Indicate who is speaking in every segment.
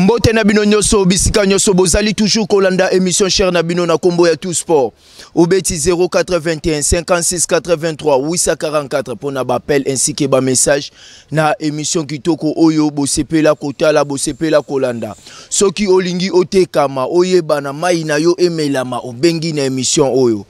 Speaker 1: Mbote na bino nyoso bisika nyoso bozali toujours kolanda émission chère na bino na kombo ya tout sport. Obeti 081 56 83 844 pour na appel ainsi que ba message na émission kitoko oyo bosepela kotala bosepela kolanda. Soki olingi otekama oyeba na mai na yo emelama obengi na émission oyo.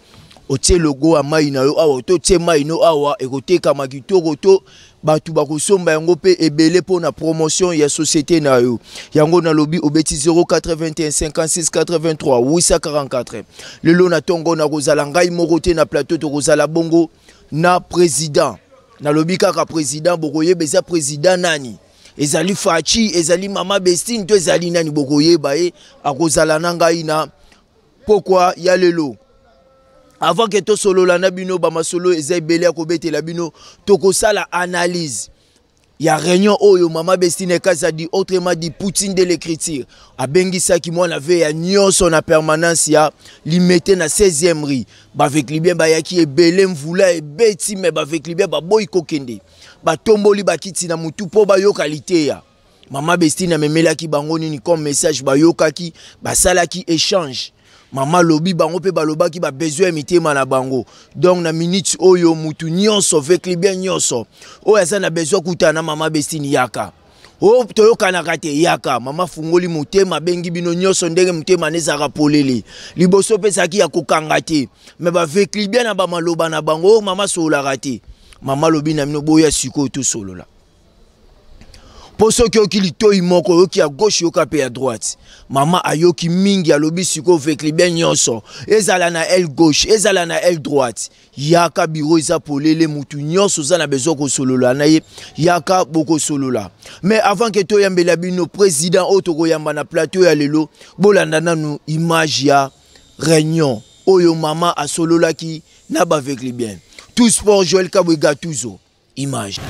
Speaker 1: Otie logo a mai na yo awa to tie mai no awa ekotekama kitoko to batu bakosomba yango pe ebele pour na promotion ya société na yo. Yango na lobby obeti 081 56 83 844. Lelo na tongo na kozala ngai morote na plateau to kozala bongo na président. Na lobby kaka président bokoye beza président nani. Ezali Fachi, ezali Mama Bestine to ezali nani bokoye bae akozala na ngai na pourquoi ya lelo. Avant que to solo la nabino ba masolo ezay belé akobete la bino toko sala analyse. Ya réunion oyo Mama Bestine kaza dit autrement dit Poutine de l'écriture. A bengi sa ki moi na ve ya nyonso na permanence ya li mette na 16e ri. Ba avec libien ba yaki ebele mvula e beti me ba avec libien ba boy kokende. Ba tomboli ba kiti na mutu po ba yo qualité ya. Mama Bestine memela ki bangoni ni comme message ba yo kaki ba sala ki échange. Mama lobi bango pe baloba ki ba besoin mitema na bango. Donc na minute oyo mutu nyonso avec libien nyonso. Oyo asa na besoin kutana Mama Bestine yaka. O toyoka na kate yaka. Mama fungoli mutema bengi bino nyonso ndenge mutema nezaka polele. Liboso pe saki ya kokanga te. Me ba avec libien na ba maloba na bango mama sola kate. Mama lobi na mino boya siko to solo la. Pour ceux qui ont qui moko qui à gauche yoka pe à droite. Mama ayoki mingi alobi siko avec les bien nyonso. Ezala na elle gauche, ezala na elle droite. Yaka biro eza polele mutu nyonso za na besoin ko solola na ye. Yaka boko solola. Mais avant que to yambela bino président otoko yamba na plateau ya lelo, bolanda nanu image ya réunion. Oyo mama a solola ki na ba avec les bien. Tout sport Joël Kabwega Tuzo. Image.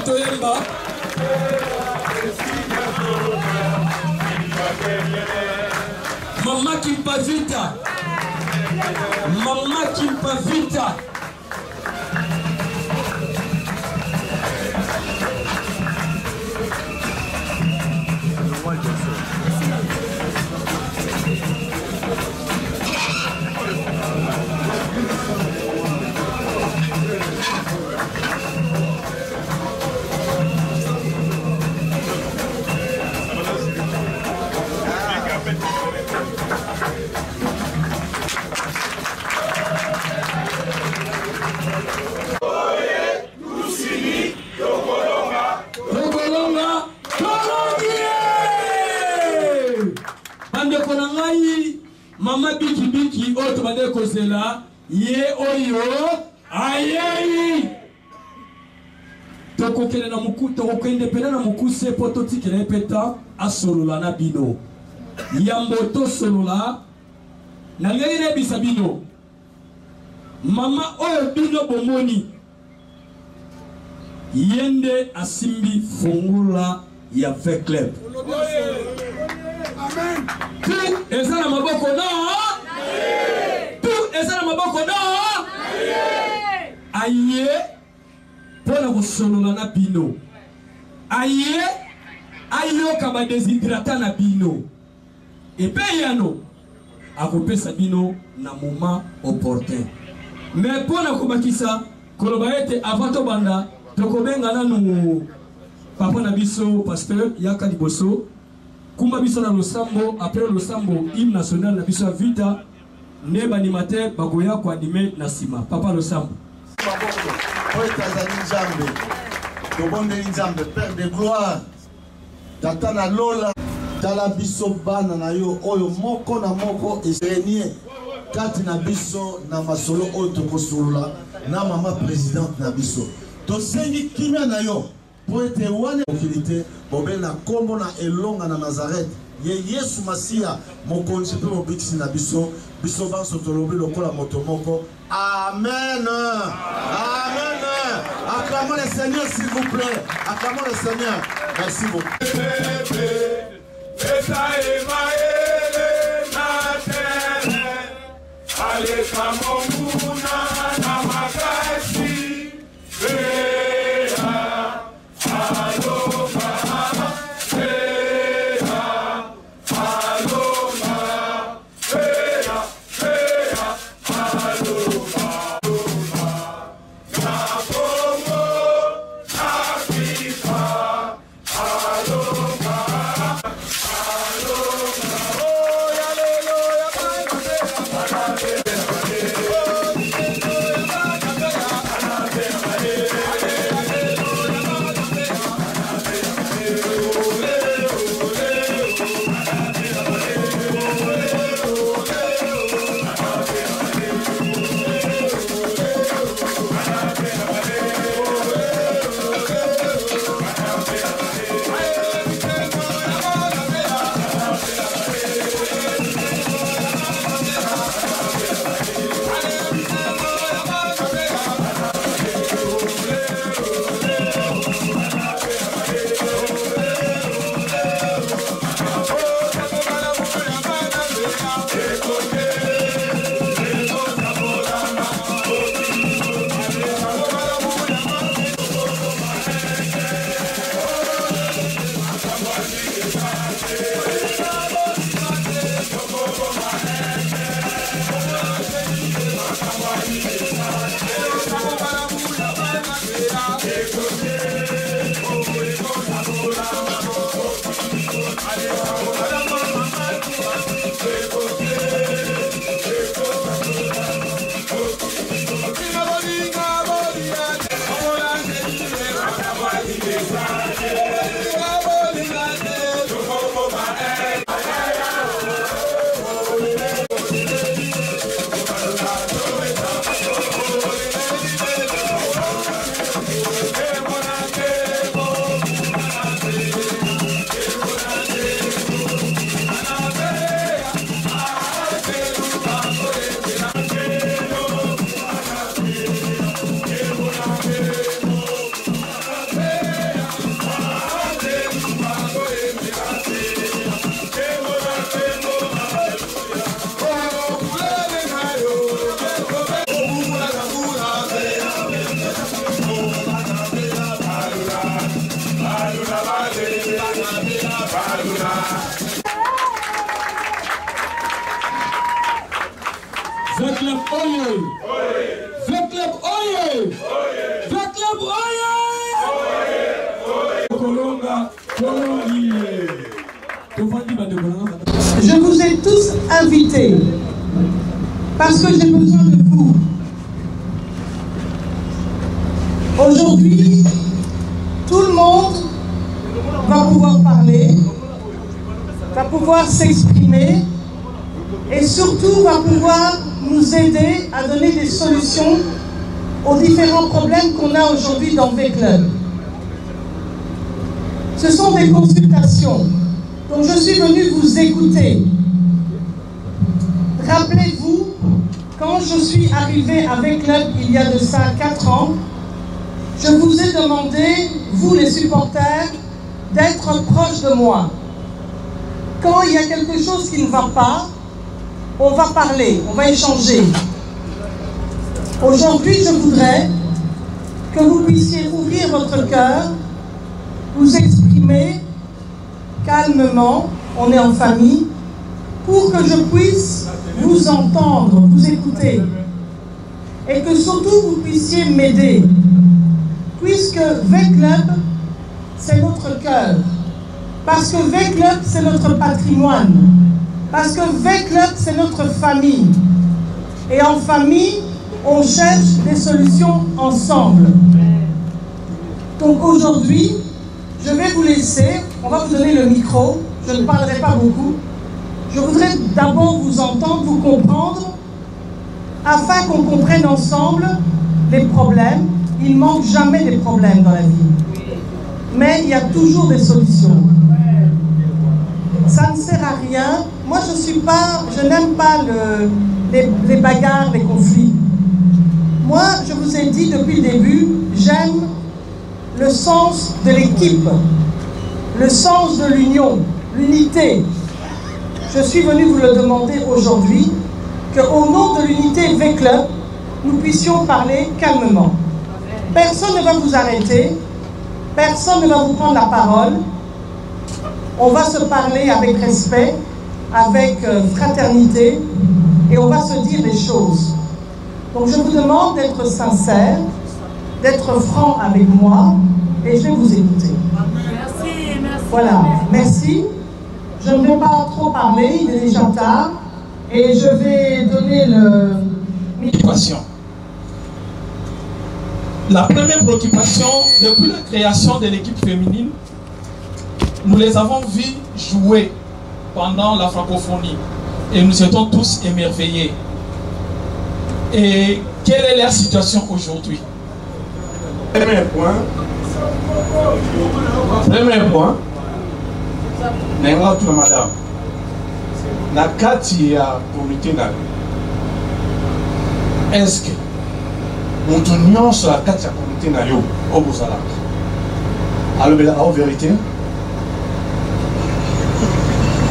Speaker 2: Toyemba. Mama Kimpavita. Mama Kimpavita. Mama biki oto bade kozela ye oyo ayei tokokende na muku tokokende pena na mukuse poto tikele peta asolola na bino yamboto solola na ngere bisabino mama oyo bino bomoni yende asimbi fungula ya fait club. Amen. Tout est ça la maboko non. Tout est ça la maboko non. Aïe. Pour la solola na bino. Aïe. Aïe kaba déshydrata na bino. Et payano. A couper sa bino na moment opportun. Mais pour la kubakisa, kolobaete avant to banda, to kobenga na nous papa na biso pasteur yaka liboso. Kumba biso na losambo, après losambo, hymne national na biso vita, neba animateur bagoya kwa anime na sima. Papa losambo.
Speaker 3: Père de gloire, Tatana Lola, Tala biso bana na yo, oyo moko na moko esenie, kati na biso na masolo oyo tokosulula, na mama présidente na biso. Tosengi kimia na yo, po ete wane okilite, bobe na kombo na elonga na Nazareth, ye Yesu Masia, mokonzi pe mobikisi na biso, biso banso tolobi lokola moto moko. Amen. Amen. Acclamons le Seigneur s'il vous plaît. Acclamons le Seigneur. Merci beaucoup.
Speaker 4: Je vous ai tous invités parce que j'ai besoin de vous. Aujourd'hui, tout le monde va pouvoir parler, va pouvoir s'exprimer et surtout va pouvoir nous aider à donner des solutions aux différents problèmes qu'on a aujourd'hui dans V-Club. Ce sont des consultations. Donc je suis venue vous écouter. Rappelez-vous, quand je suis arrivée avec Club il y a de ça 4 ans, je vous ai demandé, vous les supporters, d'être proches de moi. Quand il y a quelque chose qui ne va pas, on va parler, on va échanger. Aujourd'hui, je voudrais que vous puissiez ouvrir votre cœur, vous exprimer calmement, on est en famille, pour que je puisse vous entendre, vous écouter. Et que surtout vous puissiez m'aider. Puisque V-Club, c'est notre cœur. Parce que V-Club, c'est notre patrimoine. Parce que V-Club, c'est notre famille. Et en famille, on cherche des solutions ensemble. Donc aujourd'hui, je vais vous laisser, on va vous donner le micro, je ne parlerai pas beaucoup. Je voudrais d'abord vous entendre, vous comprendre, afin qu'on comprenne ensemble les problèmes. Il ne manque jamais des problèmes dans la vie. Mais il y a toujours des solutions. Ça ne sert à rien. Moi, je n'aime pas les bagarres, les conflits. Moi, je vous ai dit depuis le début, j'aime le sens de l'équipe, le sens de l'union, l'unité. Je suis venu vous le demander aujourd'hui, qu'au nom de l'unité V-Club, nous puissions parler calmement. Personne ne va vous arrêter, personne ne va vous prendre la parole. On va se parler avec respect, avec fraternité, et on va se dire les choses. Donc je vous demande d'être sincère, d'être franc avec moi, et je vais vous écouter.
Speaker 5: Merci, merci.
Speaker 4: Voilà, merci. Je ne vais pas trop parler, il est déjà tard, et je vais donner le micro.
Speaker 2: La première préoccupation, depuis la création de l'équipe féminine, nous les avons vus jouer pendant la francophonie et nous étions tous émerveillés. Et quelle est leur situation aujourd'hui?
Speaker 6: Premier point, madame, la kati ya comité na est-ce que moto nyonso la kati ya comité na yo obozalaka alobela en vérité?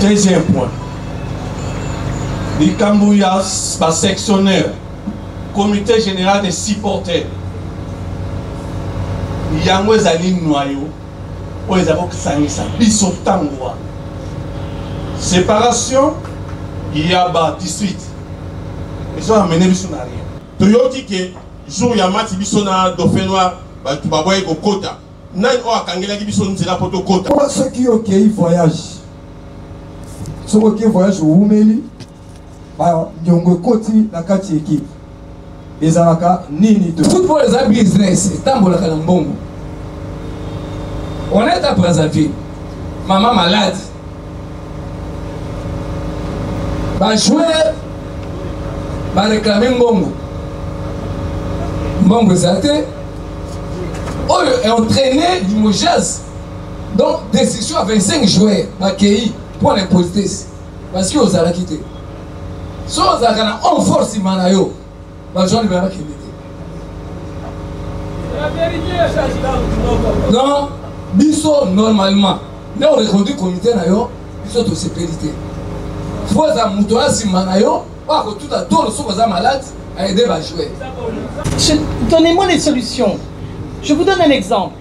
Speaker 6: Deuxième point, likambo ya basectionnaire comité général des supporters yango ezali noyo oyo ezali kokisangisa biso ntango wana séparation ya badistrict ezo amene biso na rien toyoki ke jour ya mati biso na dauphin noir bato baboyi kokota nani oyo akangelaki biso nzela po tokota
Speaker 7: soki okei voyage soki okei voyage owumeli baniongo ekoti na kati ekipe ezalaka nini to
Speaker 8: football eza business etambolaka na mbongo. On est à Brazzaville, maman malade, va jouer, va réclamer mbongo. Mbongo ezate, est entraîné du Mojaz. Donc décision à 25 joueurs, va cueillir pour les postes parce que vous allez quitter. Si vous avez en force imanayo. Non, biso normalement, là on reconduit comité nayo, biso to sécurité. Faut ça mutoa simanayo, pas que tout à tout le soir malade à aider à jouer.
Speaker 4: Donnez-moi les solutions. Je vous donne un exemple.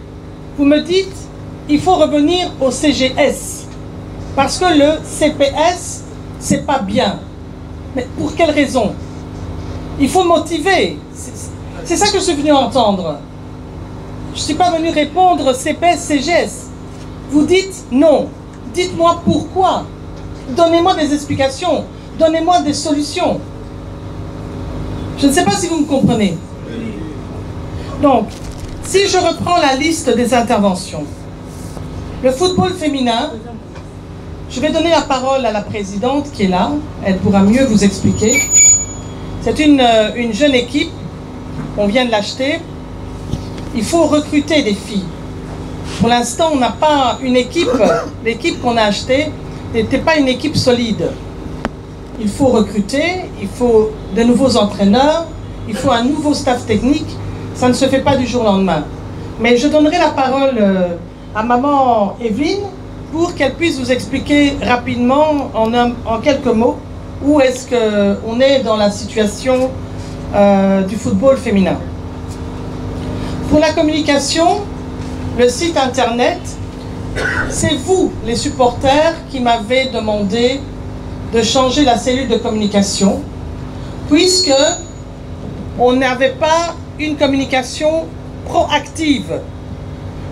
Speaker 4: Vous me dites, il faut revenir au CGS parce que le CPS c'est pas bien. Mais pour quelle raison? Il faut motiver. C'est ça que je suis venu entendre. Je ne suis pas venu répondre CPS, CGS. Vous dites non. Dites-moi pourquoi. Donnez-moi des explications. Donnez-moi des solutions. Je ne sais pas si vous me comprenez. Donc, si je reprends la liste des interventions, le football féminin, je vais donner la parole à la présidente qui est là. Elle pourra mieux vous expliquer. C'est une jeune équipe, on vient de l'acheter. Il faut recruter des filles. Pour l'instant, on n'a pas une équipe, l'équipe qu'on a achetée n'était pas une équipe solide. Il faut recruter, il faut de nouveaux entraîneurs, il faut un nouveau staff technique. Ça ne se fait pas du jour au lendemain. Mais je donnerai la parole à maman Evelyne pour qu'elle puisse vous expliquer rapidement, en quelques mots, où est-ce qu'on est dans la situation du football féminin. Pour la communication, le site internet, c'est vous, les supporters, qui m'avez demandé de changer la cellule de communication, puisque on n'avait pas une communication proactive.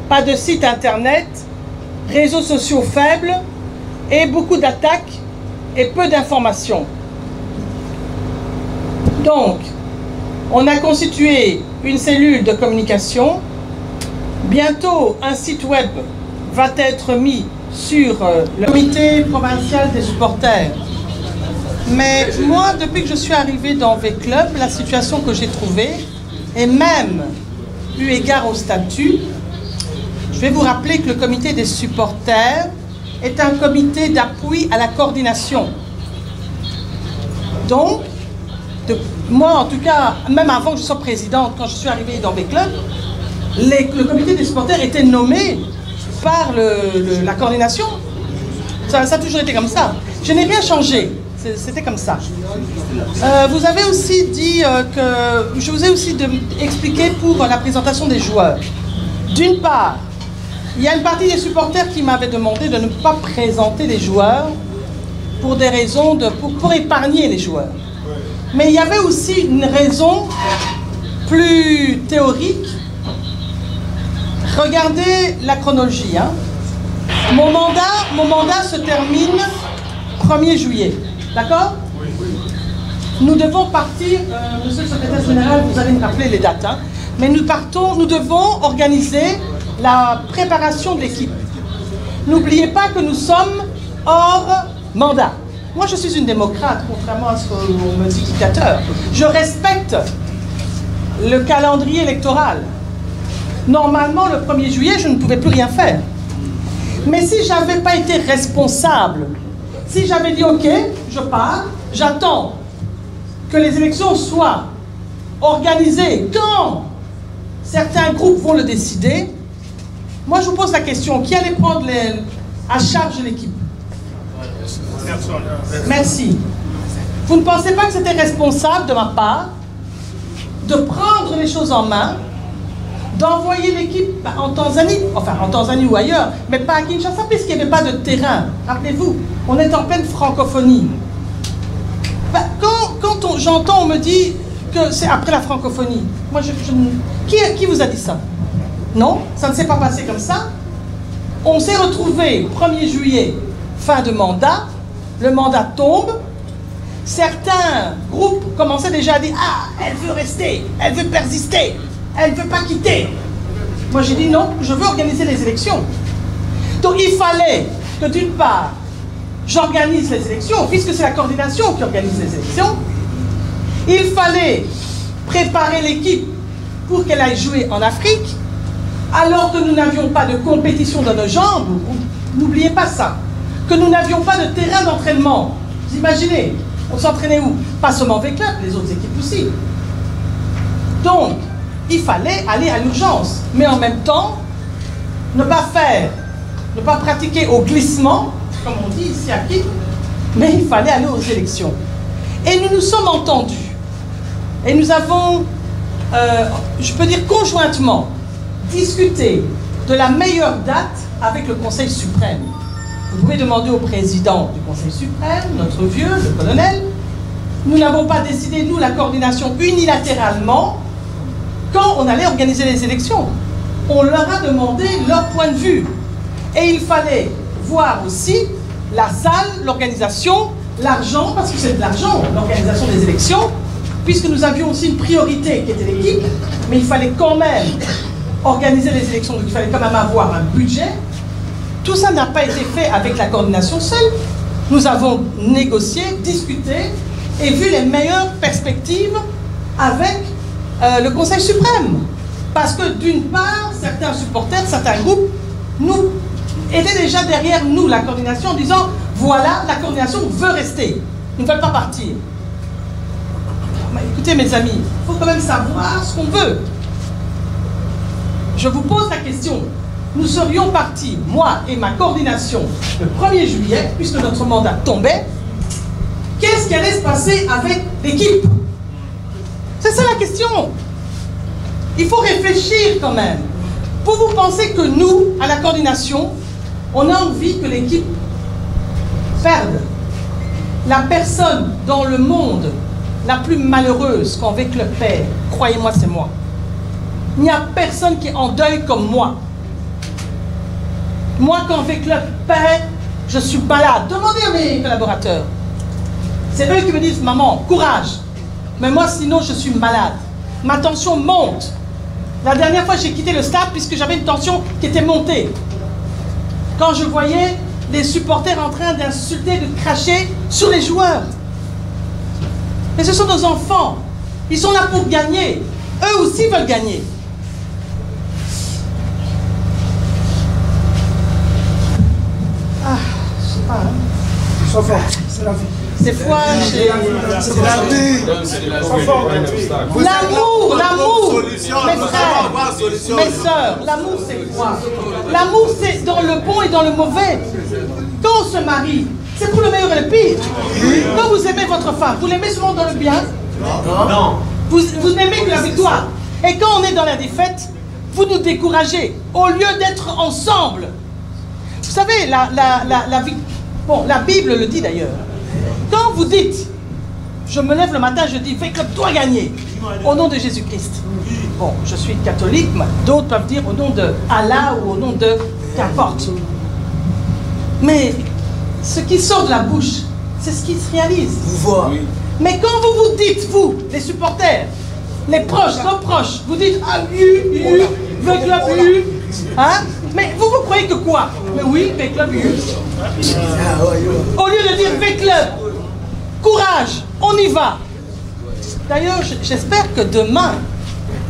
Speaker 4: Pas de site internet, réseaux sociaux faibles et beaucoup d'attaques et peu d'informations. Donc, on a constitué une cellule de communication. Bientôt, un site web va être mis sur le comité provincial des supporters. Mais moi, depuis que je suis arrivée dans V-Club, la situation que j'ai trouvée, et même eu égard au statut, je vais vous rappeler que le comité des supporters est un comité d'appui à la coordination. Donc, moi en tout cas, même avant que je sois présidente, quand je suis arrivée dans V-Club, le comité des supporters était nommé par la coordination. Ça a toujours été comme ça. Je n'ai rien changé. C'était comme ça. Vous avez aussi dit que... Je vous ai aussi expliqué pour la présentation des joueurs. D'une part, il y a une partie des supporters qui m'avaient demandé de ne pas présenter les joueurs pour des raisons pour épargner les joueurs. Mais il y avait aussi une raison plus théorique. Regardez la chronologie. Hein. Mon mandat se termine 1er juillet. D'accord? Nous devons partir, monsieur le secrétaire général, vous allez me rappeler les dates, hein, mais nous devons organiser la préparation de l'équipe. N'oubliez pas que nous sommes hors mandat. Moi, je suis une démocrate, contrairement à ce qu'on me dit dictateur. Je respecte le calendrier électoral. Normalement, le 1er juillet, je ne pouvais plus rien faire. Mais si je n'avais pas été responsable, si j'avais dit, OK, je pars, j'attends que les élections soient organisées quand certains groupes vont le décider, moi, je vous pose la question, qui allait prendre à charge l'équipe? Merci. Vous ne pensez pas que c'était responsable de ma part de prendre les choses en main, d'envoyer l'équipe en Tanzanie, enfin en Tanzanie ou ailleurs, mais pas à Kinshasa, puisqu'il n'y avait pas de terrain. Rappelez-vous, on est en pleine francophonie. Quand j'entends, on me dit que c'est après la francophonie. Moi, qui vous a dit ça? Non, ça ne s'est pas passé comme ça. On s'est retrouvé 1er juillet, fin de mandat, le mandat tombe. Certains groupes commençaient déjà à dire « Ah, elle veut rester, elle veut persister, elle ne veut pas quitter. » Moi j'ai dit non, je veux organiser les élections. Donc il fallait que d'une part, j'organise les élections, puisque c'est la coordination qui organise les élections. Il fallait préparer l'équipe pour qu'elle aille jouer en Afrique, alors que nous n'avions pas de compétition dans nos jambes. N'oubliez pas ça. Que nous n'avions pas de terrain d'entraînement. Vous imaginez, on s'entraînait où? Pas seulement avec club, les autres équipes aussi. Donc, il fallait aller à l'urgence, mais en même temps, ne pas pratiquer au glissement, comme on dit ici à Kin, mais il fallait aller aux élections. Et nous nous sommes entendus. Et nous avons, je peux dire conjointement, discuté de la meilleure date avec le Conseil suprême. Vous pouvez demander au président du Conseil suprême, notre vieux, le colonel. Nous n'avons pas décidé, nous, la coordination unilatéralement, quand on allait organiser les élections. On leur a demandé leur point de vue. Et il fallait voir aussi la salle, l'organisation, l'argent, parce que c'est de l'argent, l'organisation des élections, puisque nous avions aussi une priorité qui était l'équipe, mais il fallait quand même organiser les élections, donc il fallait quand même avoir un budget. Tout ça n'a pas été fait avec la coordination seule. Nous avons négocié, discuté et vu les meilleures perspectives avec le Conseil suprême. Parce que d'une part, certains supporters, certains groupes, nous étaient déjà derrière nous, la coordination, en disant, voilà, la coordination veut rester. Ils ne veulent pas partir. Mais écoutez mes amis, il faut quand même savoir ce qu'on veut. Je vous pose la question. Nous serions partis, moi et ma coordination, le 1er juillet, puisque notre mandat tombait. Qu'est-ce qui allait se passer avec l'équipe? C'est ça la question. Il faut réfléchir quand même. Pour vous penser que nous, à la coordination, on a envie que l'équipe perde. La personne dans le monde la plus malheureuse quand avec le père, croyez-moi, c'est moi. Il n'y a personne qui est en deuil comme moi. Moi, quand V-Club perd, je suis malade. Demandez à mes collaborateurs. C'est eux qui me disent, maman, courage. Mais moi, sinon, je suis malade. Ma tension monte. La dernière fois, j'ai quitté le stade puisque j'avais une tension qui était montée. Quand je voyais les supporters en train d'insulter, de cracher sur les joueurs. Mais ce sont nos enfants. Ils sont là pour gagner. Eux aussi veulent gagner. Ah, je sais pas. Hein.
Speaker 9: Ils sont forts, c'est la vie.
Speaker 4: Des fois,
Speaker 9: c'est la vie.
Speaker 4: L'amour, mes frères, mes sœurs, l'amour c'est quoi? L'amour c'est dans le bon et dans le mauvais. Quand on se marie, c'est pour le meilleur et le pire. Quand vous aimez votre femme, vous l'aimez souvent dans le bien? Non. Vous n'aimez que la victoire. Et quand on est dans la défaite, vous nous découragez au lieu d'être ensemble. Vous savez, la Bible le dit d'ailleurs. Quand vous dites, je me lève le matin, je dis, V-Club doit gagner, au nom de Jésus-Christ. Bon, je suis catholique, mais d'autres peuvent dire au nom de Allah ou au nom de qu'importe. Mais ce qui sort de la bouche, c'est ce qui se réalise. Mais quand vous vous dites, vous, les supporters, les proches, nos proches, vous dites, ah, V-Club, hein? Mais vous croyez que quoi? Mais oui, V-Club, au lieu de dire V-Club, courage, on y va. D'ailleurs, j'espère que demain,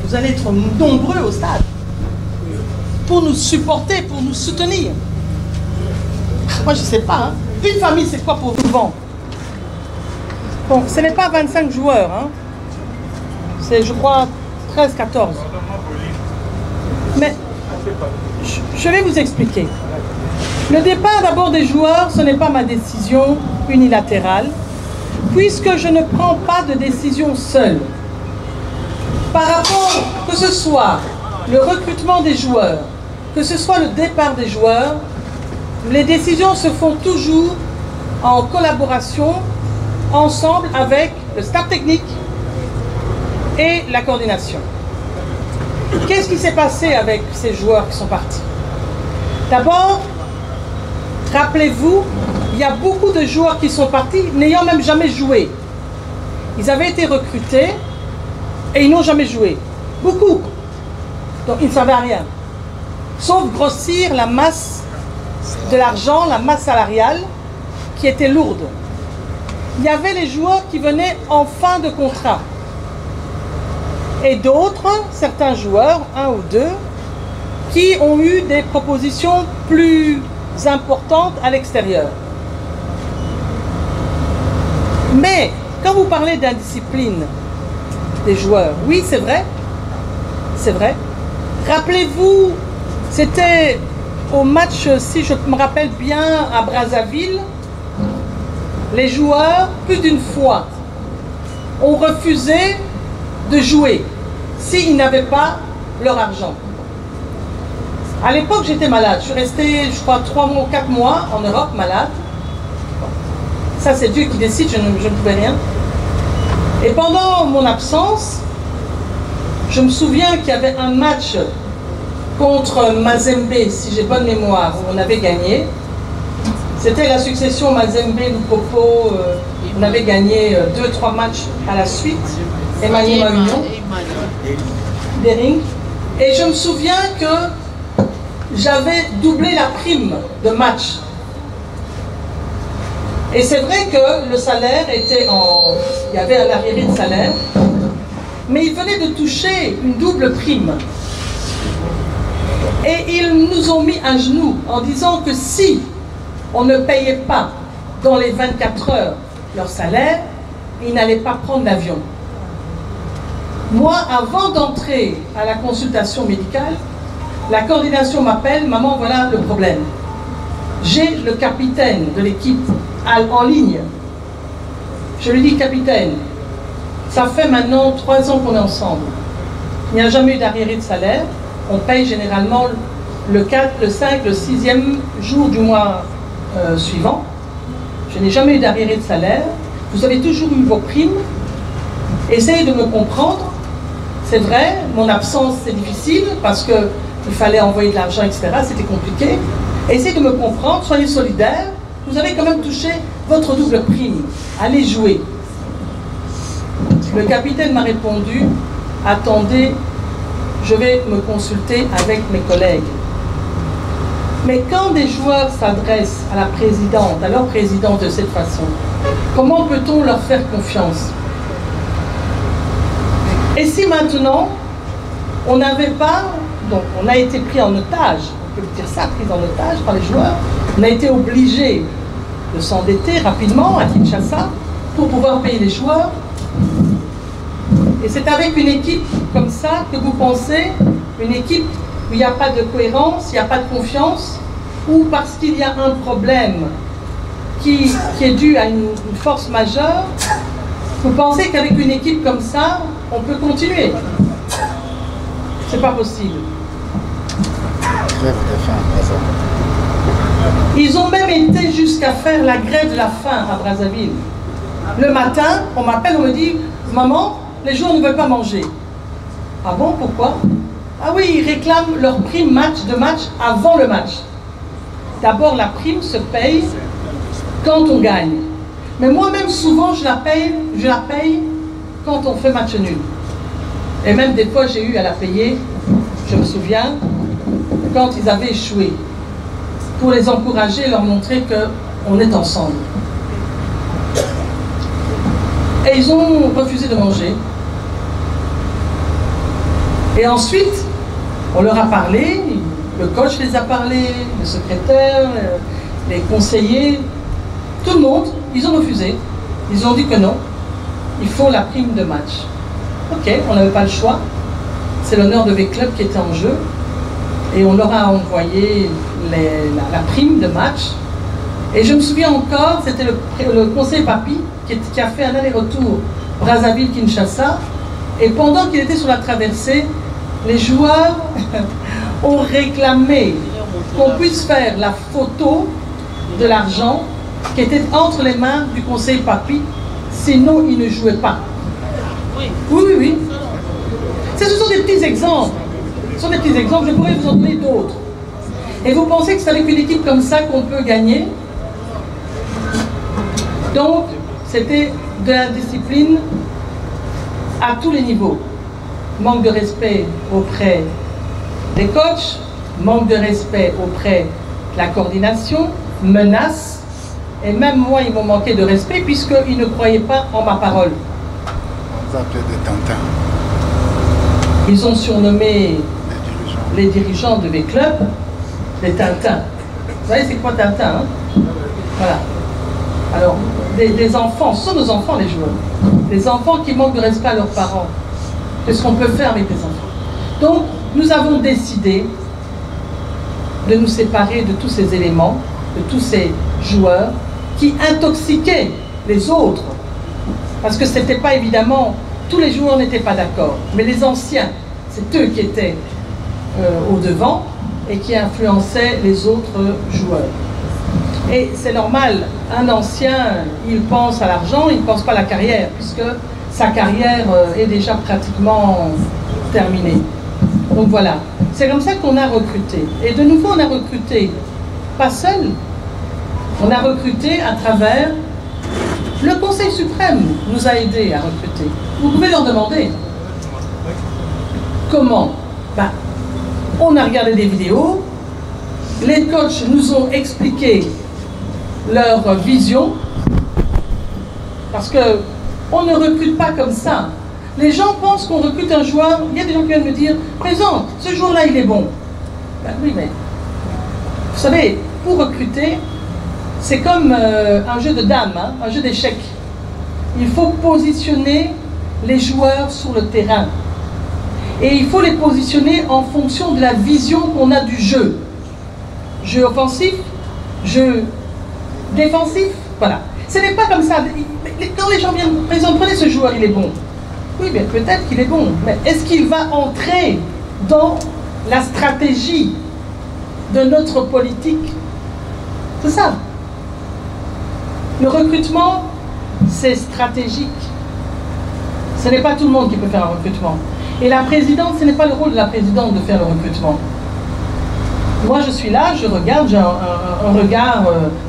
Speaker 4: vous allez être nombreux au stade pour nous supporter, pour nous soutenir. Moi, je ne sais pas. Hein. Une famille, c'est quoi pour vous vendre? Bon, ce n'est pas 25 joueurs. Hein. C'est, je crois, 13, 14. Mais je vais vous expliquer. Le départ d'abord des joueurs, ce n'est pas ma décision unilatérale, puisque je ne prends pas de décision seule. Par rapport, que ce soit le recrutement des joueurs, que ce soit le départ des joueurs, les décisions se font toujours en collaboration, ensemble avec le staff technique et la coordination. Qu'est-ce qui s'est passé avec ces joueurs qui sont partis? D'abord, rappelez-vous, il y a beaucoup de joueurs qui sont partis n'ayant même jamais joué. Ils avaient été recrutés et ils n'ont jamais joué. Beaucoup. Donc ils ne savaient rien. Sauf grossir la masse de l'argent, la masse salariale qui était lourde. Il y avait les joueurs qui venaient en fin de contrat. Et d'autres, certains joueurs, un ou deux, qui ont eu des propositions plus importantes à l'extérieur. Mais, quand vous parlez d'indiscipline des joueurs, oui, c'est vrai. C'est vrai. Rappelez-vous, c'était au match, si je me rappelle bien, à Brazzaville, les joueurs, plus d'une fois, ont refusé de jouer s'ils n'avaient pas leur argent. À l'époque, j'étais malade. Je suis restée, je crois, 3 mois ou 4 mois en Europe, malade. Ça, c'est Dieu qui décide, je ne pouvais rien. Et pendant mon absence, je me souviens qu'il y avait un match contre Mazembe, si j'ai bonne mémoire, où on avait gagné. C'était la succession Mazembe-Lupopo. On avait gagné 2-3 matchs à la suite. Emmanuel Union, Dering. Et je me souviens que j'avais doublé la prime de match. Et c'est vrai que le salaire était en... Il y avait un arriéré de salaire. Mais ils venaient de toucher une double prime. Et ils nous ont mis à genoux en disant que si on ne payait pas dans les 24 heures leur salaire, ils n'allaient pas prendre l'avion. Moi, avant d'entrer à la consultation médicale, la coordination m'appelle, maman, voilà le problème. J'ai le capitaine de l'équipe en ligne. Je lui dis, capitaine, ça fait maintenant 3 ans qu'on est ensemble. Il n'y a jamais eu d'arriéré de salaire. On paye généralement le 4, le 5, le 6e jour du mois suivant. Je n'ai jamais eu d'arriéré de salaire. Vous avez toujours eu vos primes. Essayez de me comprendre. C'est vrai, mon absence c'est difficile parce qu'il fallait envoyer de l'argent, etc. C'était compliqué. Essayez de me comprendre, soyez solidaires. Vous avez quand même touché votre double prime. Allez jouer. Le capitaine m'a répondu, attendez, je vais me consulter avec mes collègues. Mais quand des joueurs s'adressent à la présidente, à leur présidente de cette façon, comment peut-on leur faire confiance? Et si maintenant, on n'avait pas, donc on a été pris en otage, on peut dire ça, pris en otage par les joueurs, on a été obligé de s'endetter rapidement à Kinshasa pour pouvoir payer les joueurs. Et c'est avec une équipe comme ça que vous pensez, une équipe où il n'y a pas de cohérence, il n'y a pas de confiance, ou parce qu'il y a un problème qui est dû à une force majeure, vous pensez qu'avec une équipe comme ça, on peut continuer? C'est pas possible. Ils ont même été jusqu'à faire la grève de la faim à Brazzaville. Le matin, on m'appelle, on me dit, maman, les joueurs ne veulent pas manger. Ah bon, pourquoi? Ah oui, ils réclament leur prime de match avant le match. D'abord, la prime se paye quand on gagne. Mais moi-même, souvent, je la paye quand on fait match nul. Et même des fois, j'ai eu à la payer, je me souviens, quand ils avaient échoué. Pour les encourager, leur montrer qu'on est ensemble. Et ils ont refusé de manger. Et ensuite, on leur a parlé, le coach les a parlé, le secrétaire, les conseillers, tout le monde, ils ont refusé. Ils ont dit que non, il faut la prime de match. Ok, on n'avait pas le choix. C'est l'honneur de V-Club qui était en jeu. Et on leur a envoyé la prime de match. Et je me souviens encore, c'était le conseiller Papi qui a fait un aller-retour Brazzaville-Kinshasa. Et pendant qu'il était sur la traversée, les joueurs ont réclamé qu'on puisse faire la photo de l'argent qui était entre les mains du conseiller Papi, sinon il ne jouait pas. Oui. Ce sont des petits exemples. Ce sont des petits exemples, je pourrais vous en donner d'autres. Et vous pensez que c'est avec une équipe comme ça qu'on peut gagner? Donc, c'était de la discipline à tous les niveaux. Manque de respect auprès des coachs, manque de respect auprès de la coordination, menaces, et même moi, ils m'ont manqué de respect puisqu'ils ne croyaient pas en ma parole.
Speaker 10: On vous appelait des Tintins.
Speaker 4: Ils ont surnommé les dirigeants de mes clubs des Tintins. Vous savez, c'est quoi Tintin, hein? Voilà. Alors, des enfants, ce sont nos enfants, les joueurs. Des enfants qui manquent de respect à leurs parents. Qu'est-ce qu'on peut faire avec les enfants? Donc, nous avons décidé de nous séparer de tous ces éléments, de tous ces joueurs qui intoxiquaient les autres. Parce que ce n'était pas évidemment, tous les joueurs n'étaient pas d'accord, mais les anciens, c'est eux qui étaient au devant et qui influençaient les autres joueurs. Et c'est normal, un ancien, il pense à l'argent, il ne pense pas à la carrière, puisque sa carrière est déjà pratiquement terminée. Donc voilà, c'est comme ça qu'on a recruté. Et de nouveau, on a recruté, pas seul, on a recruté à travers le Conseil suprême, nous a aidés à recruter. Vous pouvez leur demander. Comment? Ben, on a regardé des vidéos, les coachs nous ont expliqué leur vision, parce qu'on ne recrute pas comme ça. Les gens pensent qu'on recrute un joueur, il y a des gens qui viennent me dire, présente, ce joueur-là il est bon. Ben oui, mais vous savez, pour recruter, c'est comme un jeu de dames, hein, un jeu d'échecs. Il faut positionner les joueurs sur le terrain. Et il faut les positionner en fonction de la vision qu'on a du jeu. Jeu offensif, jeu défensif, voilà. Ce n'est pas comme ça. Quand les gens viennent, présenter, prenez ce joueur, il est bon. Oui, mais peut-être qu'il est bon, mais est-ce qu'il va entrer dans la stratégie de notre politique? C'est ça. Le recrutement, c'est stratégique. Ce n'est pas tout le monde qui peut faire un recrutement. Et la présidente, ce n'est pas le rôle de la présidente de faire le recrutement. Moi, je suis là, je regarde, j'ai un regard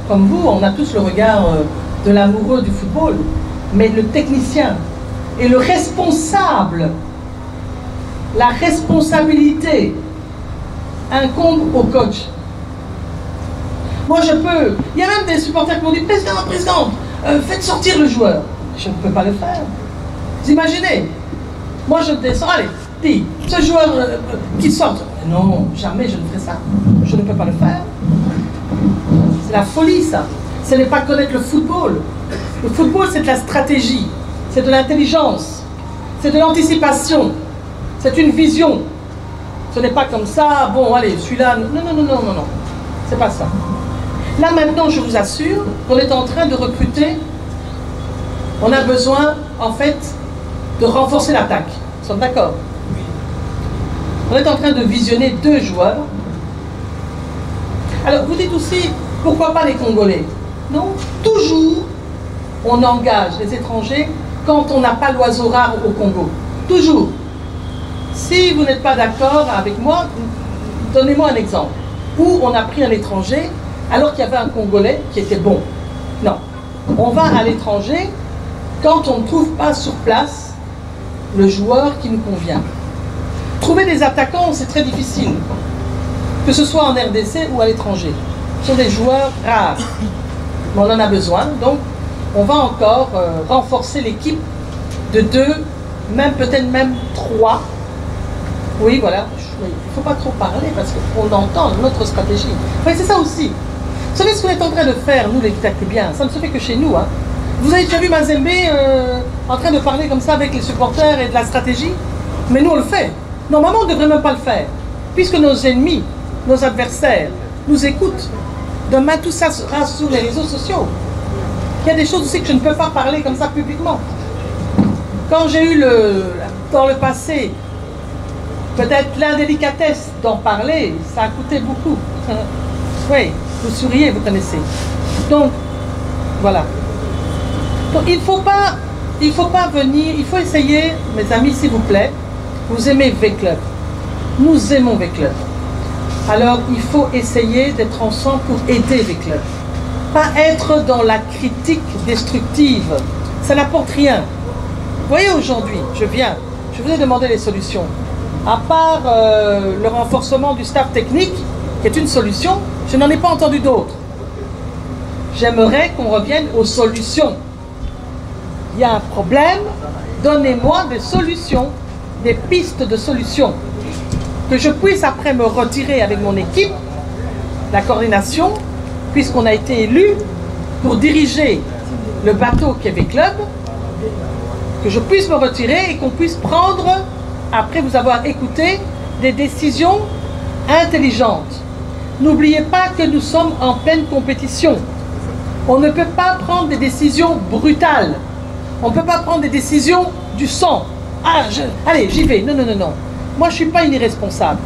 Speaker 4: comme vous, on a tous le regard de l'amoureux du football, mais le technicien et le responsable, la responsabilité incombe au coach. Moi, je peux. Il y a même des supporters qui m'ont dit, présidente, faites sortir le joueur. Je ne peux pas le faire. Vous imaginez? Moi, je descends, allez, dis, ce joueur qui sort. Non, jamais je ne ferai ça. Je ne peux pas le faire. C'est la folie, ça. Ce n'est pas connaître le football. Le football, c'est de la stratégie, c'est de l'intelligence, c'est de l'anticipation, c'est une vision. Ce n'est pas comme ça, bon, allez, celui-là. Non, non, non, non, non, non. C'est pas ça. Là, maintenant, je vous assure qu'on est en train de recruter. On a besoin, en fait, de renforcer l'attaque. Nous sommes d'accord? On est en train de visionner 2 joueurs. Alors, vous dites aussi, pourquoi pas les Congolais? Non, toujours, on engage les étrangers quand on n'a pas l'oiseau rare au Congo. Toujours. Si vous n'êtes pas d'accord avec moi, donnez-moi un exemple. Où on a pris un étranger alors qu'il y avait un Congolais qui était bon. Non. On va à l'étranger quand on ne trouve pas sur place le joueur qui nous convient. Trouver des attaquants, c'est très difficile. Que ce soit en RDC ou à l'étranger. Ce sont des joueurs rares. Mais on en a besoin. Donc, on va encore renforcer l'équipe de 2, même peut-être même 3. Oui, voilà. Il ne faut pas trop parler parce qu'on entend notre stratégie. Enfin, c'est ça aussi. Vous savez ce qu'on est en train de faire, nous les Takubiens? Ça ne se fait que chez nous. Hein. Vous avez déjà vu Mazembe en train de parler comme ça avec les supporters et de la stratégie? Mais nous, on le fait. Normalement, on ne devrait même pas le faire. Puisque nos ennemis, nos adversaires, nous écoutent. Demain, tout ça sera sur les réseaux sociaux. Il y a des choses aussi que je ne peux pas parler comme ça publiquement. Quand j'ai eu dans le passé, peut-être l'indélicatesse d'en parler, ça a coûté beaucoup. Oui, vous souriez, vous connaissez. Donc, voilà. Donc, il faut pas venir, il faut essayer, mes amis, s'il vous plaît, vous aimez V-Club. Nous aimons V-Club. Alors, il faut essayer d'être ensemble pour aider V-Club. Pas être dans la critique destructive. Ça n'apporte rien. Vous voyez, aujourd'hui, je vous ai demandé les solutions. À part le renforcement du staff technique, qui est une solution, je n'en ai pas entendu d'autres. J'aimerais qu'on revienne aux solutions. Il y a un problème, donnez-moi des solutions, des pistes de solutions. Que je puisse après me retirer avec mon équipe, la coordination, puisqu'on a été élu pour diriger le bateau Québec Club, que je puisse me retirer et qu'on puisse prendre, après vous avoir écouté, des décisions intelligentes. N'oubliez pas que nous sommes en pleine compétition. On ne peut pas prendre des décisions brutales. On ne peut pas prendre des décisions du sang. Ah, allez, j'y vais. Non, non, non, non. Moi, je ne suis pas une irresponsable.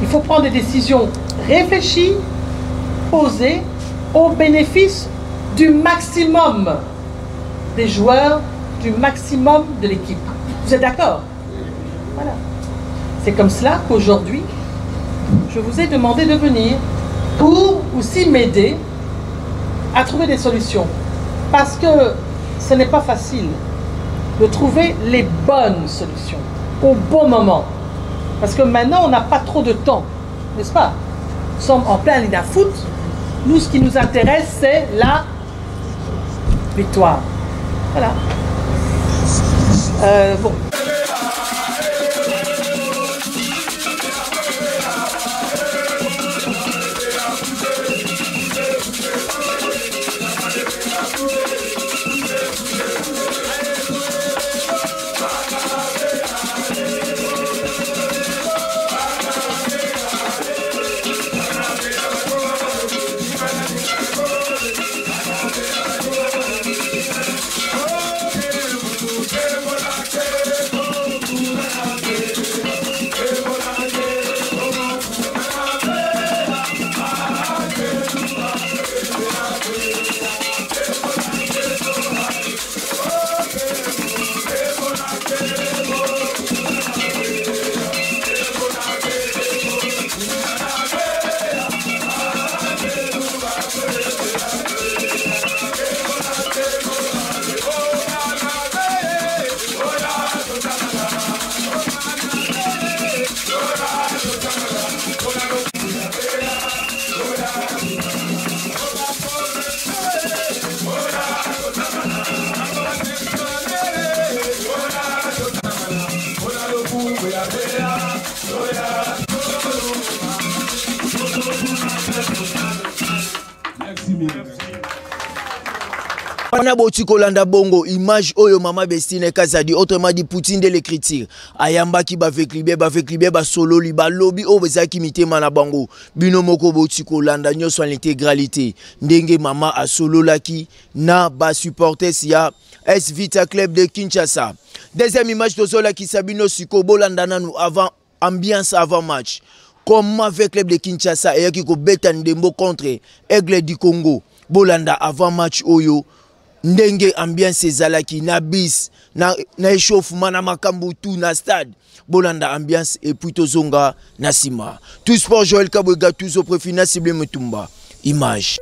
Speaker 4: Il faut prendre des décisions réfléchies, posées, au bénéfice du maximum des joueurs, du maximum de l'équipe. Vous êtes d'accord? Voilà. C'est comme cela qu'aujourd'hui, je vous ai demandé de venir pour aussi m'aider à trouver des solutions. Parce que ce n'est pas facile de trouver les bonnes solutions au bon moment. Parce que maintenant, on n'a pas trop de temps, n'est-ce pas? Nous sommes en plein Liga Foot. Nous, ce qui nous intéresse, c'est la victoire. Voilà. Bon.
Speaker 11: Hey!
Speaker 1: Wana boti kolanda bongo image oyo mama Bestine Kazadi autrement dit Poutine de l'écriture ayamba ki ba veklibe ba solo li ba lobby o bezaki mitema na bango bino moko boti kolanda nyoso l'intégralité ndenge mama a solo laki na ba supporters ya S Vita Club de Kinshasa. Deuxième image de Zola qui sabino siko bolanda nanu avant ambiance avant match comme avec Club de Kinshasa et qui ko beta ndembo contre Aigle du Congo bolanda avant match oyo ndenge ambiance ezalaki na bis na échauffement na makambu tout na stade bolanda ambiance et puis tozonga na sima tout sport Joël Kabwega tous au préfina cible Mutumba image.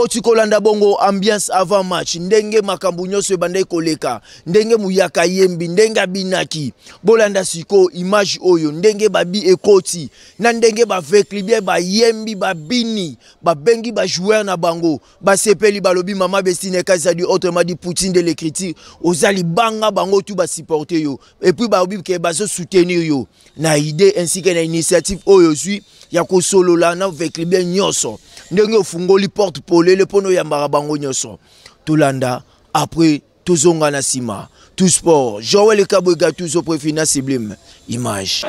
Speaker 1: Boti kolanda bongo ambiance avant match ndenge makambu nyonso ebandai koleka ndenge muyaka yembi ndenge binaki bolanda siko image oyo ndenge babi ekoti na ndenge ba vekli bien ba yembi ba bini ba bengi ba joueur na bango ba sepeli balobi mama Bestine Kazadi autrement dit Poutine de l'écriture ozali banga bango tout ba supporter yo et puis ba obi ke bazo soutenir yo na idée ainsi que na initiative oyo zui ya ko solo la na vekli bien nyonso ndenge ofungoli porte pole le pono ya mbarabango nyoso tolanda après tozonga na sima tout sport Joël Kabwega toujours préfina sublime image.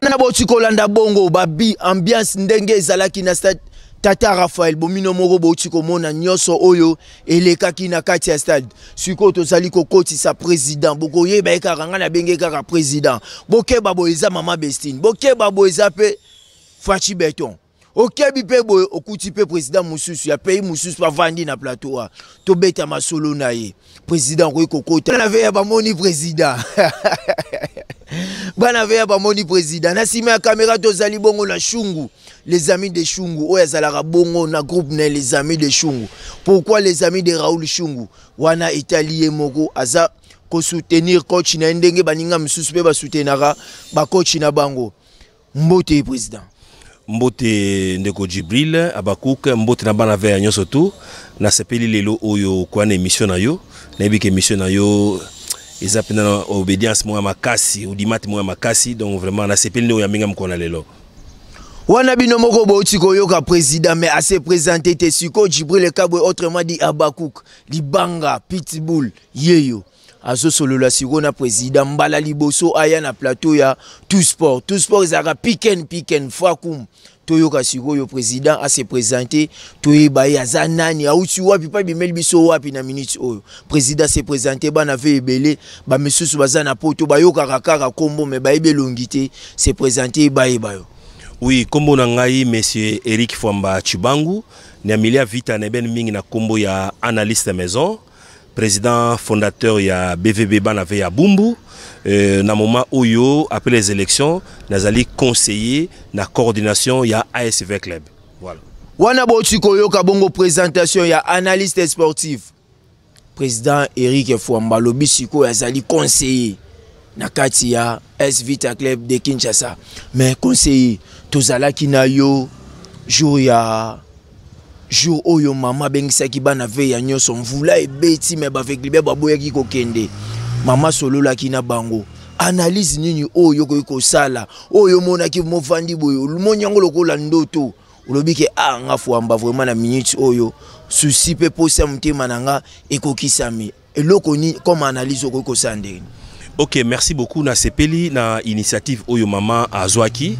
Speaker 1: Na boti kolanda bongo babi ambiance ndenge ezalaki na stade Tata Raphaël bomino moko boti komona nyoso oyo elekaki na kati ya stade siko tozali kokotisa président bokoyeba ekaranga na benge kaka président bokeba boeza mama Bestine bokeba boeza pe Fachi Beton okebi pe boye okuti pe président mususu ya pays mususu pa vandi na plateau to beta masolo na ye président ko kokota na veya ba moni président bana veya ba moni président na sima ya caméra tozali bongo la Shungu les amis de Shungu oya zalaka bongo na groupe na les amis de Shungu pourquoi les amis de Raoul Shungu wana italien moko aza ko soutenir coach na ndenge baninga mususu pe ba soutenara ba coach na bango mbote président
Speaker 11: mbote ndeko Jibril Abakouk mbote na bana veya nyoso tu na sepeli lelo oyo kwa na émission na yo na ebike émission na yo eza pena na obédience mo makasi udimati mo makasi donc vraiment na sepeli no ya minga mkona lelo
Speaker 1: wana bino moko boti koyoka président mais assez présenté te siko Jibril Kabwe autrement dit Abakouk libanga pitbull yeyo azo solo la siko na président mbala liboso aya na plateau ya tout sport ezaka piken fakum toyoka sikoyo président a se présenter toyeba yaza nani auti wapi pa bimeli biso wapi na minute oyo président se présenter bana ve ebele ba misusu baza na poto bayoka kaka kombo me bayibe longité se présenter bayeba yo.
Speaker 11: Oui, kombo na ngai monsieur Eric Fwamba Chibangu na milia vita na ben mingi na kombo ya analyste maison président fondateur ya BVB bana ve ya Bumbu. Na moment oyo après les élections nazali conseiller na coordination ya ASV Club. Voilà.
Speaker 1: Wana boti koyoka bongo présentation ya analyste sportif président Eric Fwamba lobi siko azali conseiller na kati ya AS Vita Club de Kinshasa mais conseiller tozalaki na yo jour oyo mama bengisaki bana ve ya nyonso mvula ebeti me bavek libe baboyaki kokende mama solola kina bango analyse nini oyo ko sala oyo mona ki movandi boyo lumonyango lokola ndoto ulobike nga Fwamba vraiment na minute oyo souci pe posa mutema nanga ekokisami eloko ni comme analyse ko sande.
Speaker 11: OK, merci beaucoup na sepeli na initiative oyo mama azwaki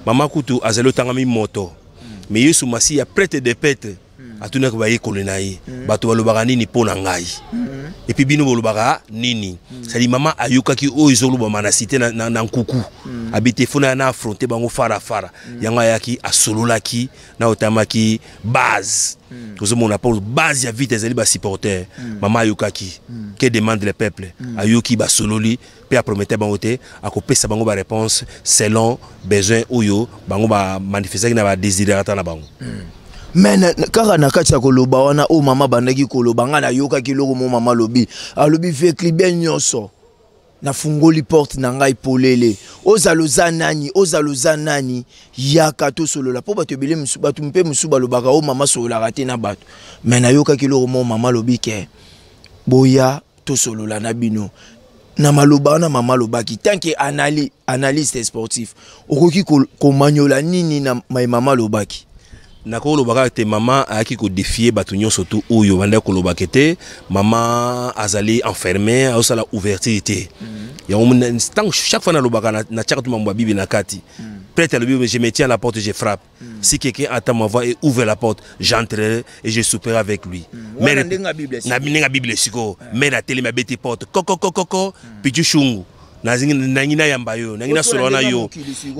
Speaker 11: mama kutu azalo tangami moto mais yesu masi ya prêtre de pète atuna ko baye kolonaye bato balobaka nini pona ngai et puis bino bolobaka nini sali mama ayukaki oyo zoluba mana cité na nkuku habité fona na affronter bango fara yanga yaki asololaki na otamaki base tozomona pour base ya vite ezali ba supporter mama ayukaki que demande le peuple ayuki ba sololi pe a promettre bango te akopesa bango ba réponse selon besoin oyo bango ba manifester na ba désirata na bango.
Speaker 1: Men kaka na kati ya koloba wana o mama bandaki koloba nga na yoka kiloko mo mama lobi alobi vekli bien nyonso na fungoli porte na ngai polele ozaloza nani yaka to solola po bato ebele batu mpe musuba lobaka o mama solola rate na bato men na yoka kiloko mo mama lobi ke boya to solola na bino na maloba na mama lobaki tanke analyste sportif okoki komanyola nini na mama lobaki
Speaker 11: nako lobaka te mama aki ko défier batu nyonso tu oyo banda ko lobaka te mama azali enfermé au sala ouverture ya chaque fois na lobaka na tchaka tu mambo bibi na kati prêtre le bibi je me tiens à la porte je frappe si quelqu'un attend ma voix et ouvre la porte j'entrerai et je souperai avec lui mais na bible siko mais la télé ma bête porte koko pichu shungu nangina yambayo nangina solona yo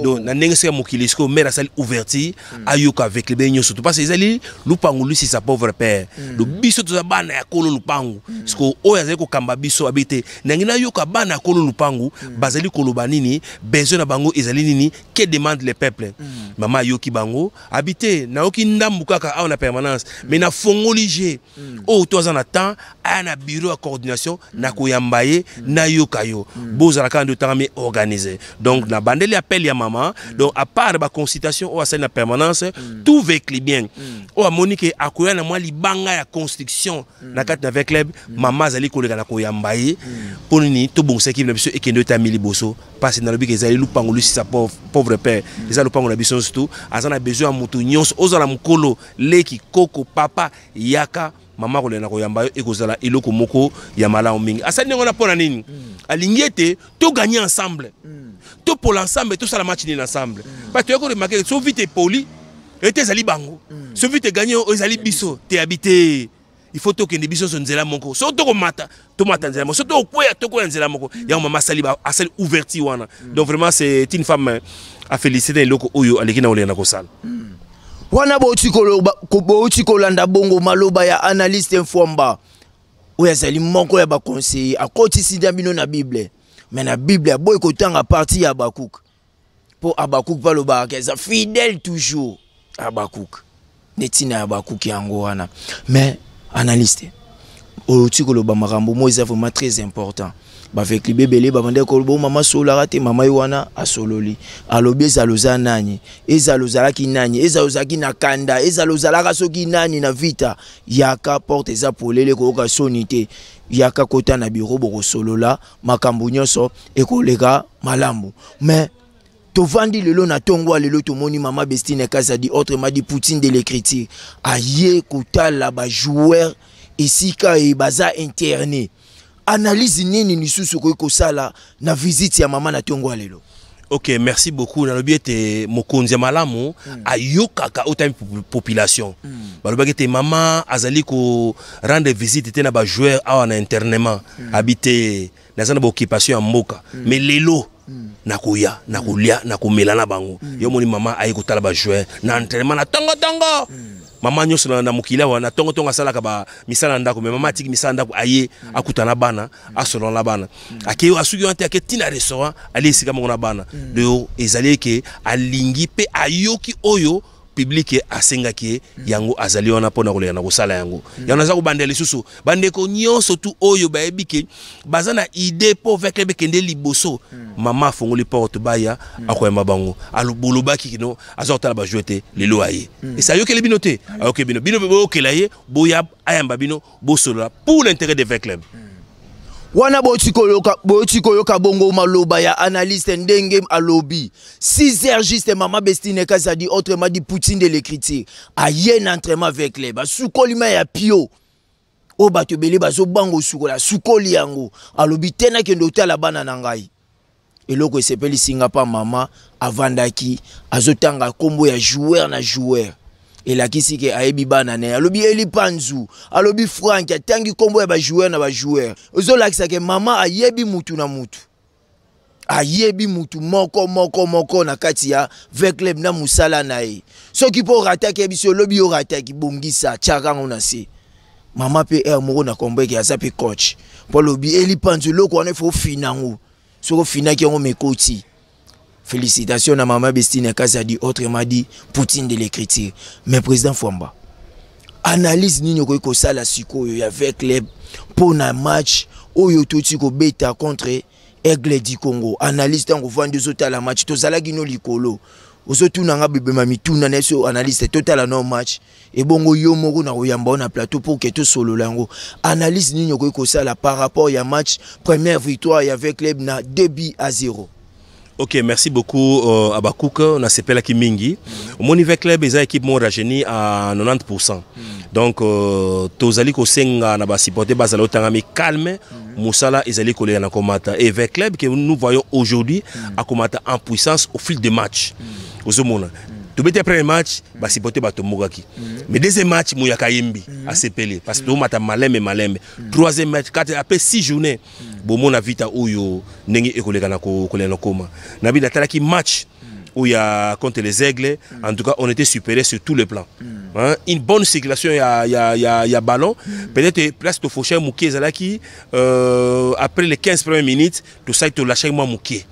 Speaker 11: donc nanenge se mokilisko mère sali ouverti ayoka avec les benyo surtout parce que ezali lupangu lui c'est sa pauvre père le biso to bana ya kolo lupangu parce que oya zali ko kamba biso habité nangina yoka bana ya kolo lupangu bazali koloba nini besoin na bango ezali nini que demande le peuple mama yoki bango habité na oki ndambu kaka a na permanence mais na fongolije o to za na temps a na bureau à coordination na koyambaye na yoka yo boza quand de temps organisé donc na bandeli appel ya maman donc à part ba consultation ou à na permanence tout va bien o Monique akoya na moi libanga ya construction na kat na club maman zali kolega na koyambaye pour ni to bon c'est qui na biso ekendo tamili boso parce na lobi ke zali lupango lui sa pauvre père les lupango na biso surtout azana besoin mutu nyonso ozala mukolo leki koko papa yaka mama kolena koyamba ekozala eloko moko ya malamu mingi asani ngona pona nini alingete to gagner ensemble to pour l'ensemble tout ça la match ni ensemble parce que ko remarquer so vite poli était zali bango so vite gagner ozali biso te habité il faut to que biso so nzela moko so to ko mata nzela moko so to koya to ko nzela moko ya mama sali ba asali ouverti wana donc vraiment c'est une femme à féliciter loko oyo aleki na olena ko sala
Speaker 1: wana boti kolanda bongo maloba ya analyste Fwamba oya zali moko ya ba conseiller akoti sida bino na bible mais na bible boy kotanga partie ya Abakuk po Abakuk baloba keza fidèle toujours Abakuk netina ya Abakuk yango wana mais analyste oti koloba makambo mo eza vraiment très important avec les bébés bavande ko bo mama solara te mama wana asololi alobi ezaloza nani ezalozala ki nani ezalozaki na kanda ezalozala ka soki nani na vita yaka porte eza polele ko ka sonité yaka kota na bureau boko solola makambo nyonso ekoleka malambu mais tovandi lelo na tongwa lelo tomoni mama Bestine Kazadi autrement dit Poutine de l'écriture aye kotala ba joueur esika e baza interné analyse nini nisusu ko sala na visite ya mama na tongwa lelo
Speaker 11: Ok, merci beaucoup. Dans le biais de Mokonzi Malamu, ayokaka autant population. Balobaki te maman azali ko rendre visite te na ba joueur a en internement habité na zana ba occupation ya mboka. Mais lelo nakoya nakolia nakomela na bango. Yo moni maman ayi ko tala ba joueur na entraînement na tongo tongo. Maman nyoso na mukila wana tongo tongo sala ka ba misala ndako mais maman tiki misala ndako aye akutana bana asolon la bana. Akeyo asuki ante aketina restaurant ali sika mona bana. De ezali ke alingi pe ayoki oyo public asengaki yango azali wana pona kolela na kosala yango yana za ko bandela lisusu bandeko nyonso tu oyo bayebike bazana idée po vekle bekende liboso mama fongoli porte baya akoyamba bango alobulobaki kino azotala ba jouer lelo aye et ça yoke le binote ayoke bino bo okelaye boya ayamba bino bosola pour l'intérêt des clubs.
Speaker 1: Wana botiko yoka bongo maloba ya analyste ndenge alobi 6h juste mama Bestine Kazadi autrement dit Poutine de l'écriture ayen entraînement avec les ba sukolima ya pio o bato bele bazo bango sukola sukoli yango alobi tena ke ndota la bana na ngai eloko esepeli singa pa mama avandaki azotanga kombo ya joueur na joueur. Et la qui que ayebi banane alobi Eli Panzu alobi Frank atangi kombo ya ba joueur na ba joueur ozolakisa ke mama ayebi mutu na mutu ayebi mutu moko na kati ya club na musala na ye soki po rataki biso lobi yo rataki bongisa tchakango na se mama pe moko na kombo ke azape coach po lobi Eli Panzu loko wana fo finango soko finaki ngo mekoti. Félicitations à maman Bestine Kazadi, autrement dit Poutine de l'écriture. Mais président Fwamba, analyse nini ko sala siko yo avec les pour un match oyo toti ko beta contre Aigle du Congo. Analyse tango vandi zota la match to zala gino likolo. Ozotu nanga bebe mami tuna neso analyse total no match et bongo yo moko na oyamba na plateau pour que to solo lango. Analyse nini ko sala par rapport ya match première victoire avec club na 2-0.
Speaker 11: Ok, merci beaucoup Abakouk, on a sepela ki mingi. Mon niveau club est équipe mon rajeuni à 90%. Donc tozali ko senga na ba supporter bazalo tangami calme, musala ezali ko na komata et avec club que nous voyons aujourd'hui à komata en puissance au fil des matchs. Ozomona. Tu bete premier match ba supporter ba tomogaki. Mais deuxième match mouyaka yimbi à sepele parce que to mata malembe. Troisième match après 6 journées. Bomo na vita oyo ndenge ekoleka na kolena koma na bi natalaki match où il y a contre les Aigles en tout cas on était supérieur sur tous les plans hein? Une bonne circulation il y a ballon peut-être place de Fauché Mouké Zalaki après les 15 premières minutes tout ça il lâché moi Mouké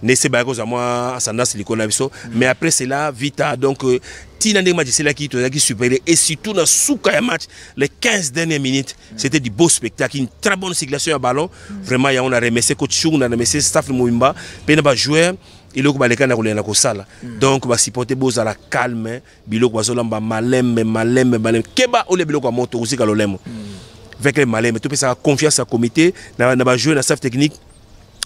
Speaker 11: nesse ba cause moi ascendance likona biso mais après c'est là vita donc tina ndenge match c'est là qui supérieur et surtout dans souka ya match les 15 dernières minutes c'était du beau spectacle une très bonne circulation à ballon vraiment on a remercié coach Chung on a remercié staff Moimba pena ba joueur iloko baleka na kolena ko sala donc ba supporter boza la calme biloko bazolamba malembe keba ole biloko ya moto usika lolemo avec les malembe tout peut ça confiance à comité na ba joueur na staff technique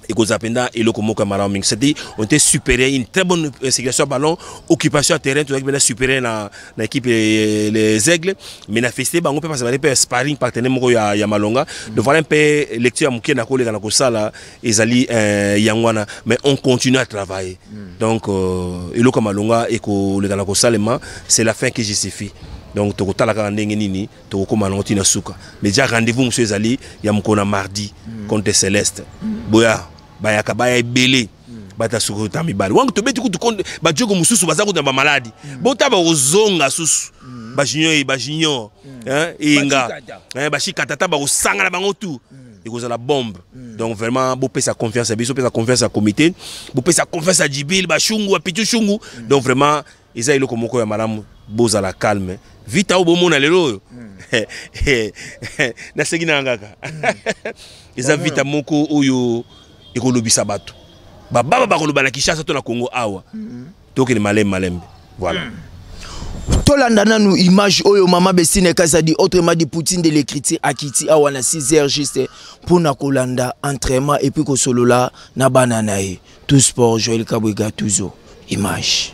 Speaker 11: et qu'on appelle et le Komoka Maraming. C'est-à-dire on était supérieur, une très bonne ségrégation à ballon, occupation à terrain, tout le supérieur dans l'équipe les Aigles, mais na festé, on peut passer un sparring partenaire moko ya Malonga. De voilà un peu lecture à Mouké na kole na kosala ezali yangwana, mais on continue à travailler. Donc et le Malonga et ko le na kosala c'est la fin qui justifie. Donc tu as la nini, tu as na suka. Mais déjà rendez-vous monsieur Zali, ya mkona mardi contre Céleste. Boya bayaka baya belé. Bata suko tamibali. Wangu to beti ku konde ba jogo mususu bazaku na ba maladi. Bota ba ozonga susu. Ba junior hein inga. Ba shikatata ba osanga na bango tout. Et vous avez la bombe. Donc vraiment beau sa confiance à biso, sa confiance à comité, beau sa confiance à Djibil, ba chungu, a pitu chungu. Donc vraiment ils a iloko moko ya malamu boza la calme. Vita au bomona lelo. Na segina ngaka. Eza vita moko oyo ekolobisa bato. Baba bakoloba na Kinshasa to na Congo awa. Toke ni malembe. Voilà.
Speaker 1: Tolanda nanu image oyo mama Bestine Kazadi autrement dit Poutine de l'écriture akiti awa na 6h juste pour na kolanda entraînement et puis ko solola na banana e. Tout sport Joël Kabwega toujours image.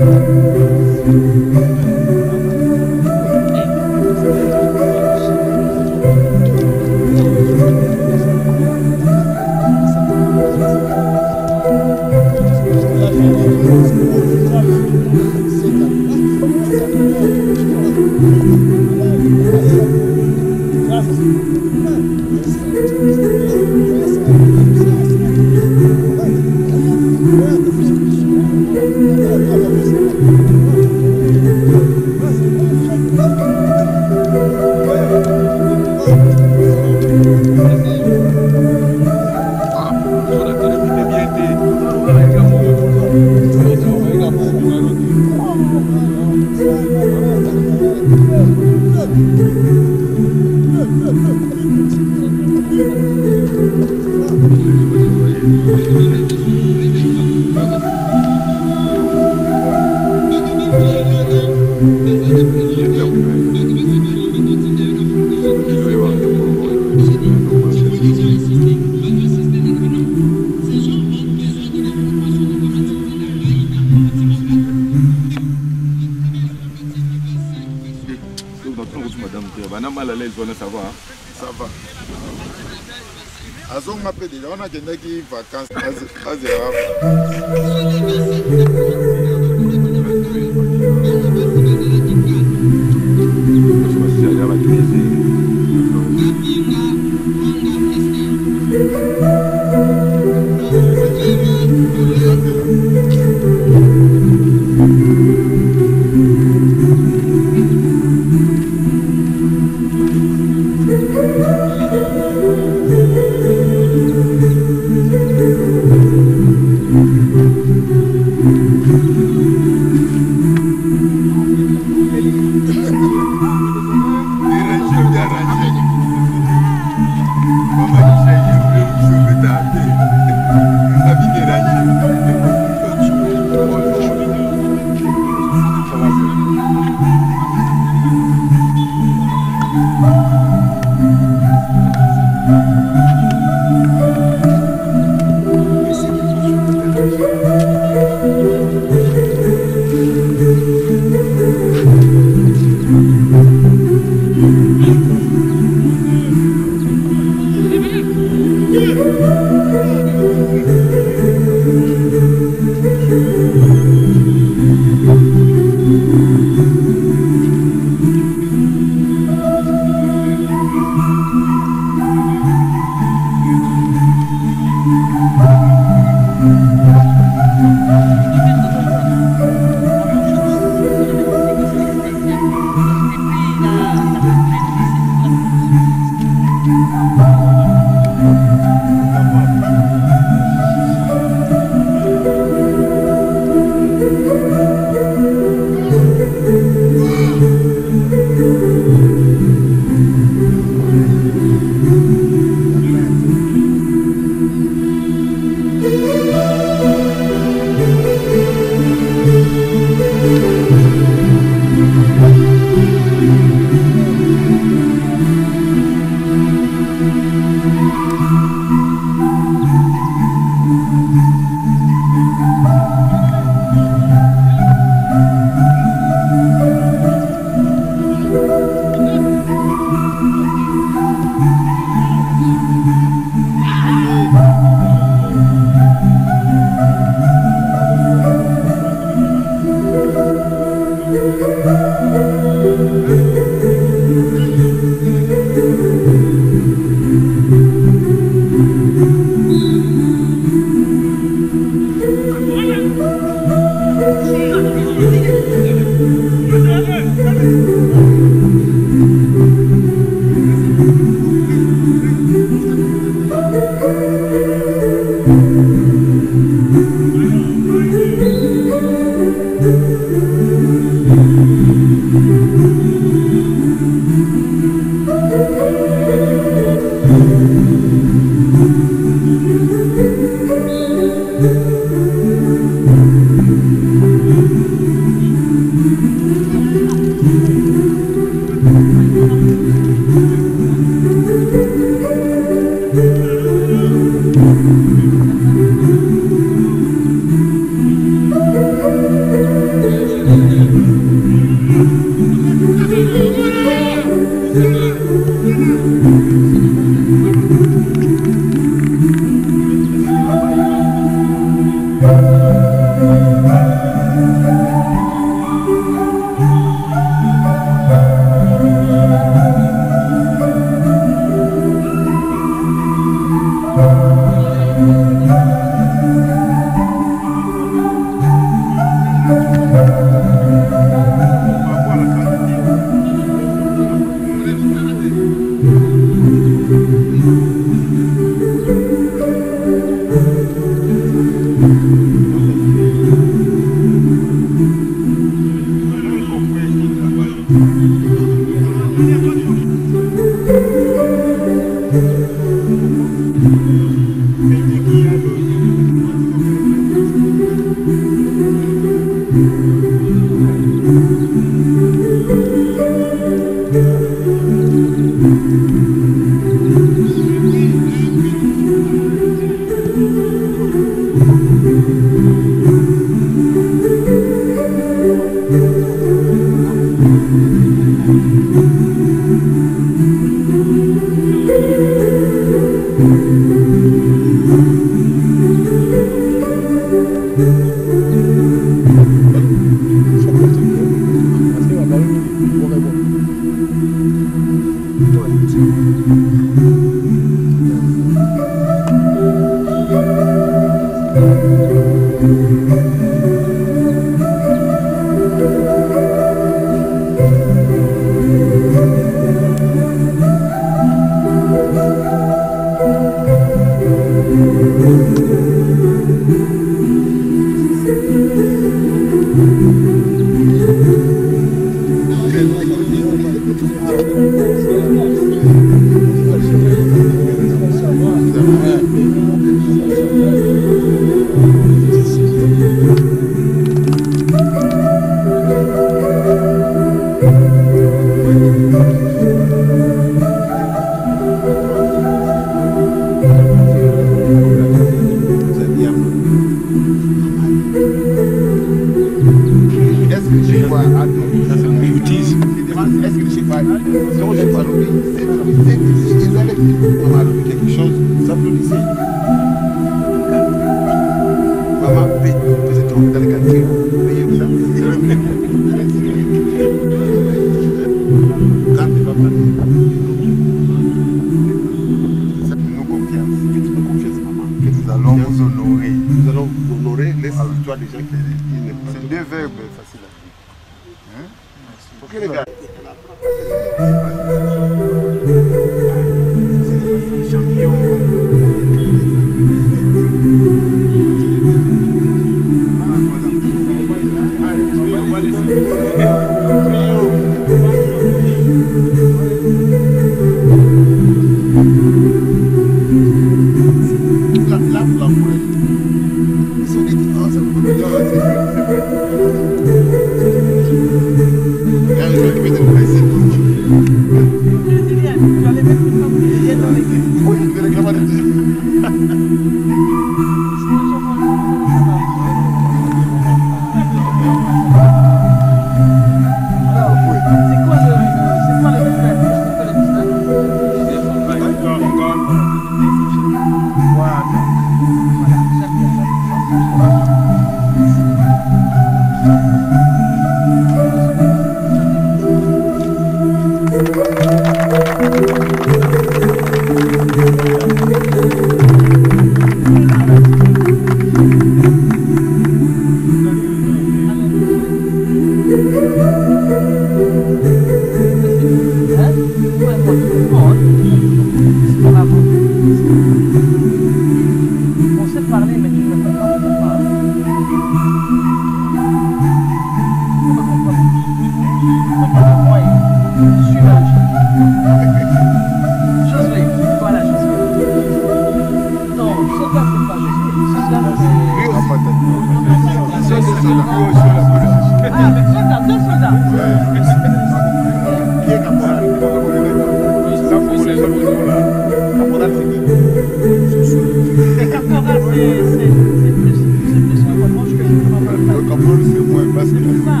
Speaker 10: Le caporal, c'est moins parce que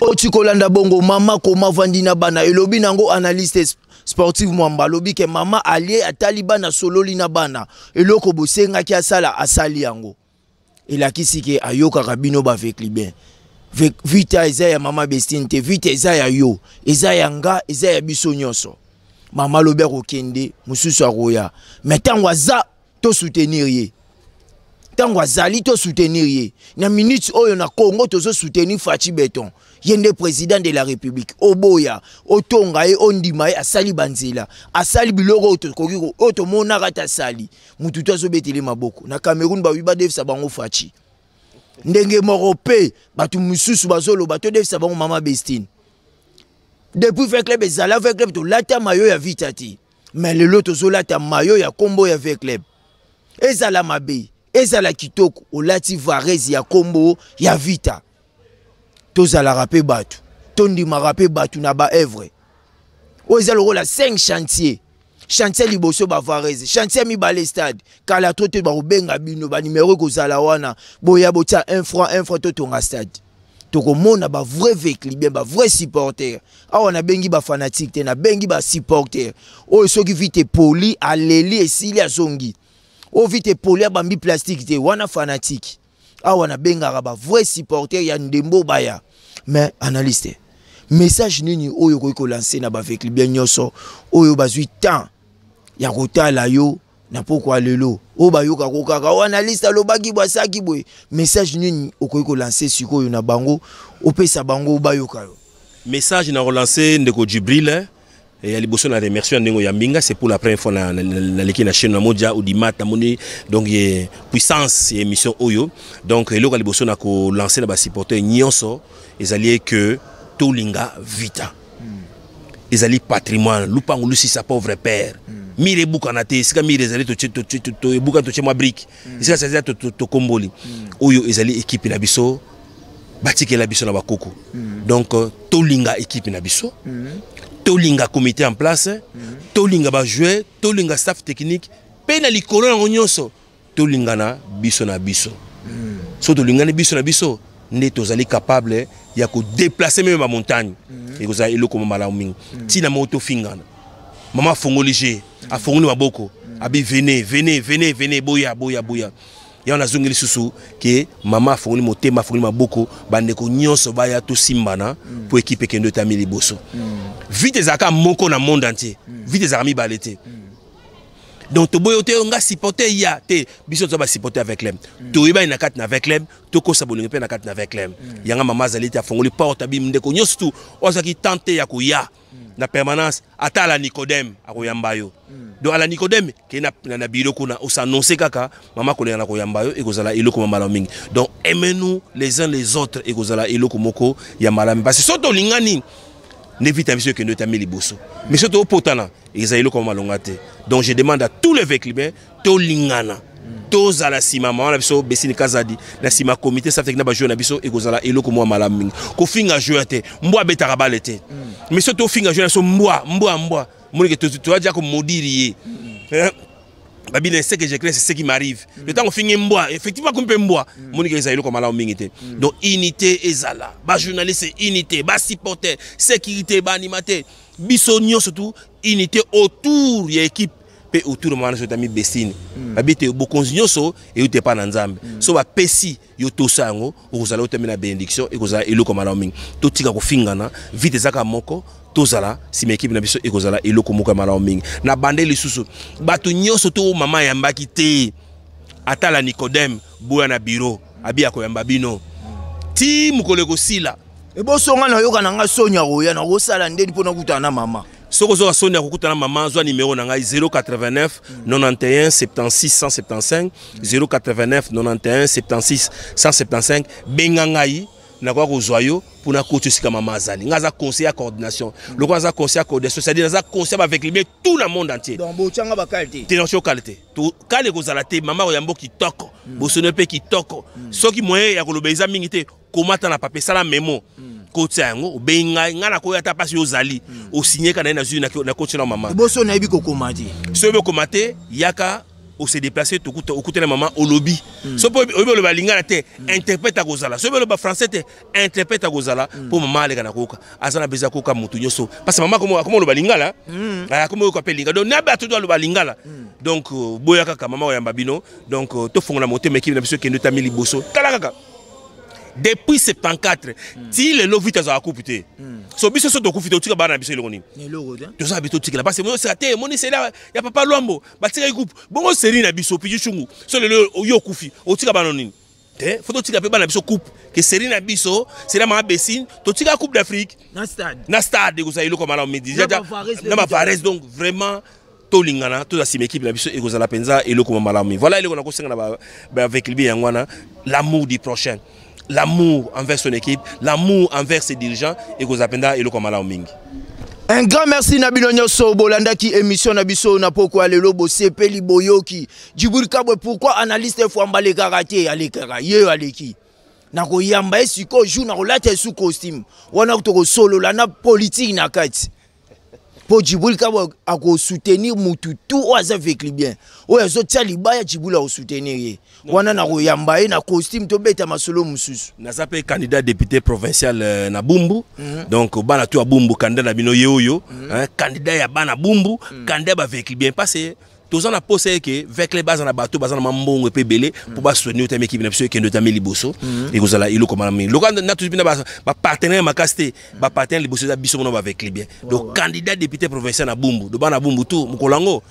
Speaker 1: Oti kolanda bongo mama koma vandina bana elobi nango analyste sportive mwamba lobi ke mama allié à Taliban na sololi na bana eloko bosenga ki asala asali yango elakisi ke ayoka kabino ba avec libin vita eza ya mama Bestine te vita eza ya yo eza ya nga eza ya biso nyonso mama lobi akokende mususu akoya mais tango aza to soutenir ye tango azali to soutenir ye na minute oyo na Congo tozo soutenir Fachi Beton yende président de la République oboya otonga ye ondima ye asali banzela asali biloko otokoko otomona kata sali mutu tozo betele maboko na Cameroun ba wiba defsa bango Fachi ndenge morope batu mususu bazolo bato defsa bango mama Bestine depuis fait club ezala avec club to lata mayo ya vitati mais le lot tozo lata mayo ya kombo ya avec club ezala mabe ezala kitoko olati varezi ya kombo ya vita tozala rapé batu tondi marapé batu na ba evre ozala rola 5 chantier liboso ba varezi chantier mi balé stade kala trote ba rubenga bino ba numéro ko zala wana boya botia 1 franc to tonga stade toko mona ba vrai vécu bien ba vrai supporter awa na bengi ba fanatique te na bengi ba supporter o soki vite poli aleli esili azongi o vite poli abambi plastique te wana fanatique awa na benga ba vrai supporter ya ndembo baya mais analyste message nini oyo ko lancer na ba avec bien nyoso oyo bazui temps ya kotala yo na pourquoi lelo o ba yoka ko kaka o analyste lobaki bwasaki boy message nini ko lancer sikoyo na bango opesa bango ba yoka yo
Speaker 11: message na relancer ndeko Djibril et ya liboso na remercier ndeko ya Mbinga c'est pour la première fois na l'équipe nationale moja ou dimata moni donc puissance et émission oyo donc eloko liboso na ko lancer na ba supporter nyonso ezali que tolinga vita ezali patrimoine lupango lusi sa pauvre père mire bukanate sika mire ezali to buka to chema brick sika ça to komboli oyo ezali équipe na biso batike la biso na bakoko donc tolinga équipe na biso tolinga comité en place tolinga ba jouer tolinga staff technique pe na likolo na nyonso tolinga na biso so tolinga na biso ne tozali capable ya ko déplacer même ma montagne et koza eloko mala mingi tina moto fingana mama fongoli a fongoli maboko abi venez boya ya na zongeli susu ke mama fongoli motema fongoli maboko bande ko nyonso baya to simbana pour équipe kendo tamili boso vite ezaka moko na monde entier vite ezaka mi balete donc to boyote nga supporter ya te biso to ba supporter avec lem to iba ina kat na avec lem to ko sabolinga pe na kat na avec lem yanga mama zalite afongoli porte abi ndeko nyonso tu ozaki tenter ya kuya na permanence ata la Nicodème akoyamba yo donc ala Nicodème ke na biro kuna osannoncer kaka mama kolenga na koyamba yo ekozala eloko mama mingi donc aimez-nous les uns les autres ekozala eloko moko ya malami parce que soto lingani n'évite à monsieur que nous t'amène les bossos mais surtout au potana ils aillent comme malongate donc je demande à tous les véhicules to lingana tous à la sima maman la biso besini kazadi la sima comité ça fait que na ba jouer na biso ekozala eloko mo malami ko finga jouer te mbwa betara balete mais surtout finga jouer so mbwa moni que tu vas dire comme modirier babine c'est que j'ai créé c'est ce qui m'arrive le temps qu'on finit mboa effectivement comme peut mboa moni que ezali comme ala omingité donc unité ezala ba journaliste unité ba supporter sécurité ba animateur biso nyo surtout unité autour ya équipe pe autour de mana sotami Bestine babite bokonzi nyoso et uté pas na nzambe so ba pesi yo tosango okozala otemena bénédiction et kozala eloko mala omingi to tika ko fingana vite zaka moko tozala si équipe na biso ekozala eloko moko mala mingi na bande lisusu bato nyonso to mama yambaki te atala Nicodème boya na bureau abi akoyamba bino ti mukoleko sila
Speaker 1: ebosonga na yoka nanga sonya roya na kosala ndeni pona kutana mama
Speaker 11: soko zo sonya kokutana mama zo numéro nanga 089 91 76 175 089 91 76 175 bengangai na kwa kozwayo pour na coach sika mama azali ngaza conseiller à coordination le quoi za conseiller à coordination c'est-à-dire za conseiller avec lui tout le monde entier
Speaker 1: donc bochanga ba qualité
Speaker 11: tension qualité to kale kozala te mama oyambo kitoko bosono pe kitoko soki moyen ya kolobeza mingi te komata na papier sala memo coach yango benga ngana ko yata pasi ozali o signer kana na zui na coach na mama
Speaker 1: bosono ebi ko komati
Speaker 11: so be komate yaka on s'est déplacé tout côté la maman au lobby. So pour le balingala te interprète à Gozala. So le français te interprète à Gozala pour maman aller kana koka. Azana beza koka mutu nyoso. Parce que maman comment le balingala, comment ko appelle linga. Donc na ba tout le balingala. Donc boya kaka maman ya mbabino. Donc to fonga monter mais qui na biso kendo tamili boso. Kala kaka. Depuis 74, si le lot vite à couper. So biso so to kufite otika bana biso elongoni. To sa bito tika parce que moi c'est até moni c'est là ya papa Luambo ba tika groupe. Bongo série na biso puis chungu. So le yo kufi otika bana nini. Te photo tika pe bana biso coupe que série na biso c'est là ma Bessine to tika coupe d'Afrique. Na stade ko sa ilo ko mala midi. Na ma Fares donc vraiment to lingana to la sim équipe la biso e ko za penza ilo ko mala mi. Voilà ile ko na ko senga na avec lui yangwana l'amour du prochain. L'amour envers son équipe, l'amour envers ses dirigeants et Gozapenda et le Komala Oming.
Speaker 1: Un grand merci Nabino Nyoso Bolanda qui émission Nabiso na pourquoi le lobo sepeli boyoki. Djibril Kabwe pourquoi analyste Fouamba le karaté à l'écart ye aleki. Na ko yamba esiko joue na relate sous costume. Wana ko solo la na politique na kati. Pour Djibril Kabwe a ko soutenir mutu tout oza avec bien. Oya zo taliba ya Djibril a soutenir. Wana na koyamba na costume to beta masolo mususu. Na zape candidat député provincial na Bumbu. Donc bana tu a Bumbu candidat na bino yeoyo, candidat ya bana Bumbu, candidat ba avec bien passé. Tous on a posé que avec les bases na bateau baza na mambongo pe belé pour ba soigner ta équipe na biso kendo ta liboso et ko zala ilo comme ami. Lokanda na tout bina ba partenaire makasté, ba partenaire liboso da biso na ba avec bien. Donc candidat député provincial na Bumbu, do bana Bumbu tout mukolango.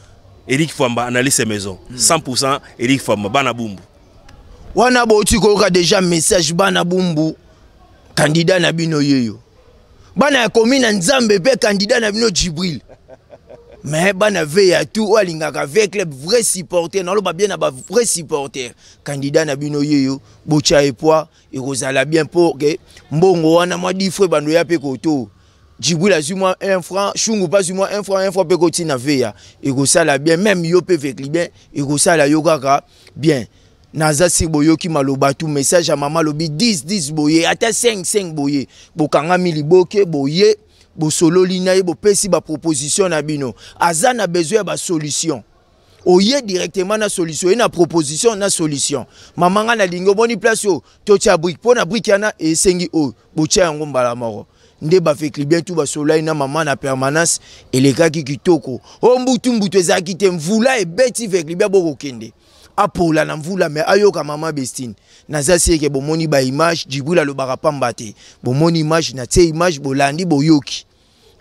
Speaker 1: Eric Fouamba analyse ses maisons. 100% Eric Fouamba bana Bumbu. Wana boti koka déjà message bana Bumbu candidat na bino yeyo. Bana commune Nzambe pe candidat na bino Djibril. Mais bana veya tout walingaka avec les vrais supporters non ba bien na ba vrais supporters candidat na bino yeyo bocha espoir et rozala bien pour que mbongo wana mwa difre bando ya pe koto. Djibril a eu moins 1 franc, Chungu pas eu moins 1 franc pe koti na veya et rozala bien même yo pe avec bien et rozala yokaka bien. Naza si boyoki maloba tout message à maman lobi 10 boye ata 5 boye bokanga miliboke boye bo solo linaye bo pesi ba proposition na bino azana besoin ba solution oye directement na solution et na proposition na solution maman nga na lingo boni place yo to tia brique pona brique yana e sengi o bo tia yango mbala moko nde ba fait bien tout ba solo na maman na permanence et les gars qui kitoko o mbutu ezaki te mvula e beti avec libia boko kende apola na mvula mais ayoka maman Bestine naza sieke bo moni ba image Djibril le barapamba te bo moni image na te image bolandi boyoki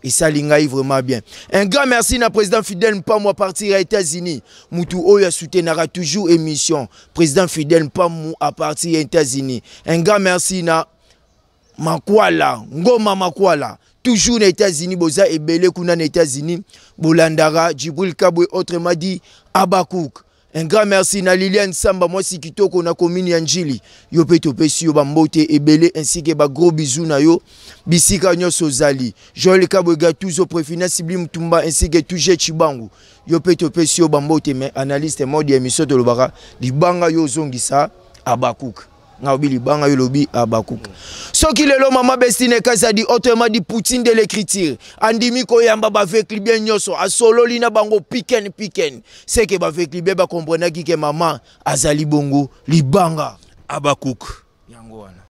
Speaker 1: et ça lingai vraiment bien. Un grand merci na président Fidel Mpamou à partir aux États-Unis. Mutu oya soutenara toujours émission. Président Fidel Mpamou à partir aux États-Unis. Un grand merci na Makwala, Ngoma Makwala. Toujours aux États-Unis, boza et belé kuna aux États-Unis. Bolandara, Djibril Kabwe autrement dit Abakouk. Un grand merci na Liliane Samba, moi si kitoko na commune Anjili. Yo pe tope si yo bambote ebele ainsi que ba gros bisous na yo. Bisika nyoso zali. Joël Kabwega toujours préfina Sibli Mutumba ainsi que Touje Chibangu. Yo pe tope si yo bambote mais analyste mode émission de lobara libanga yo zongisa Abakouk. Ngaobi libanga yo lobi Abakouk. Soki lelo mama Bestine Kazadi autrement dit Poutine de l'écriture. Andimi ko yamba ba avec libien nyoso a solo lina bango piken. C'est que ba avec libien ba comprendre ki ke maman azali bongo libanga Abakouk.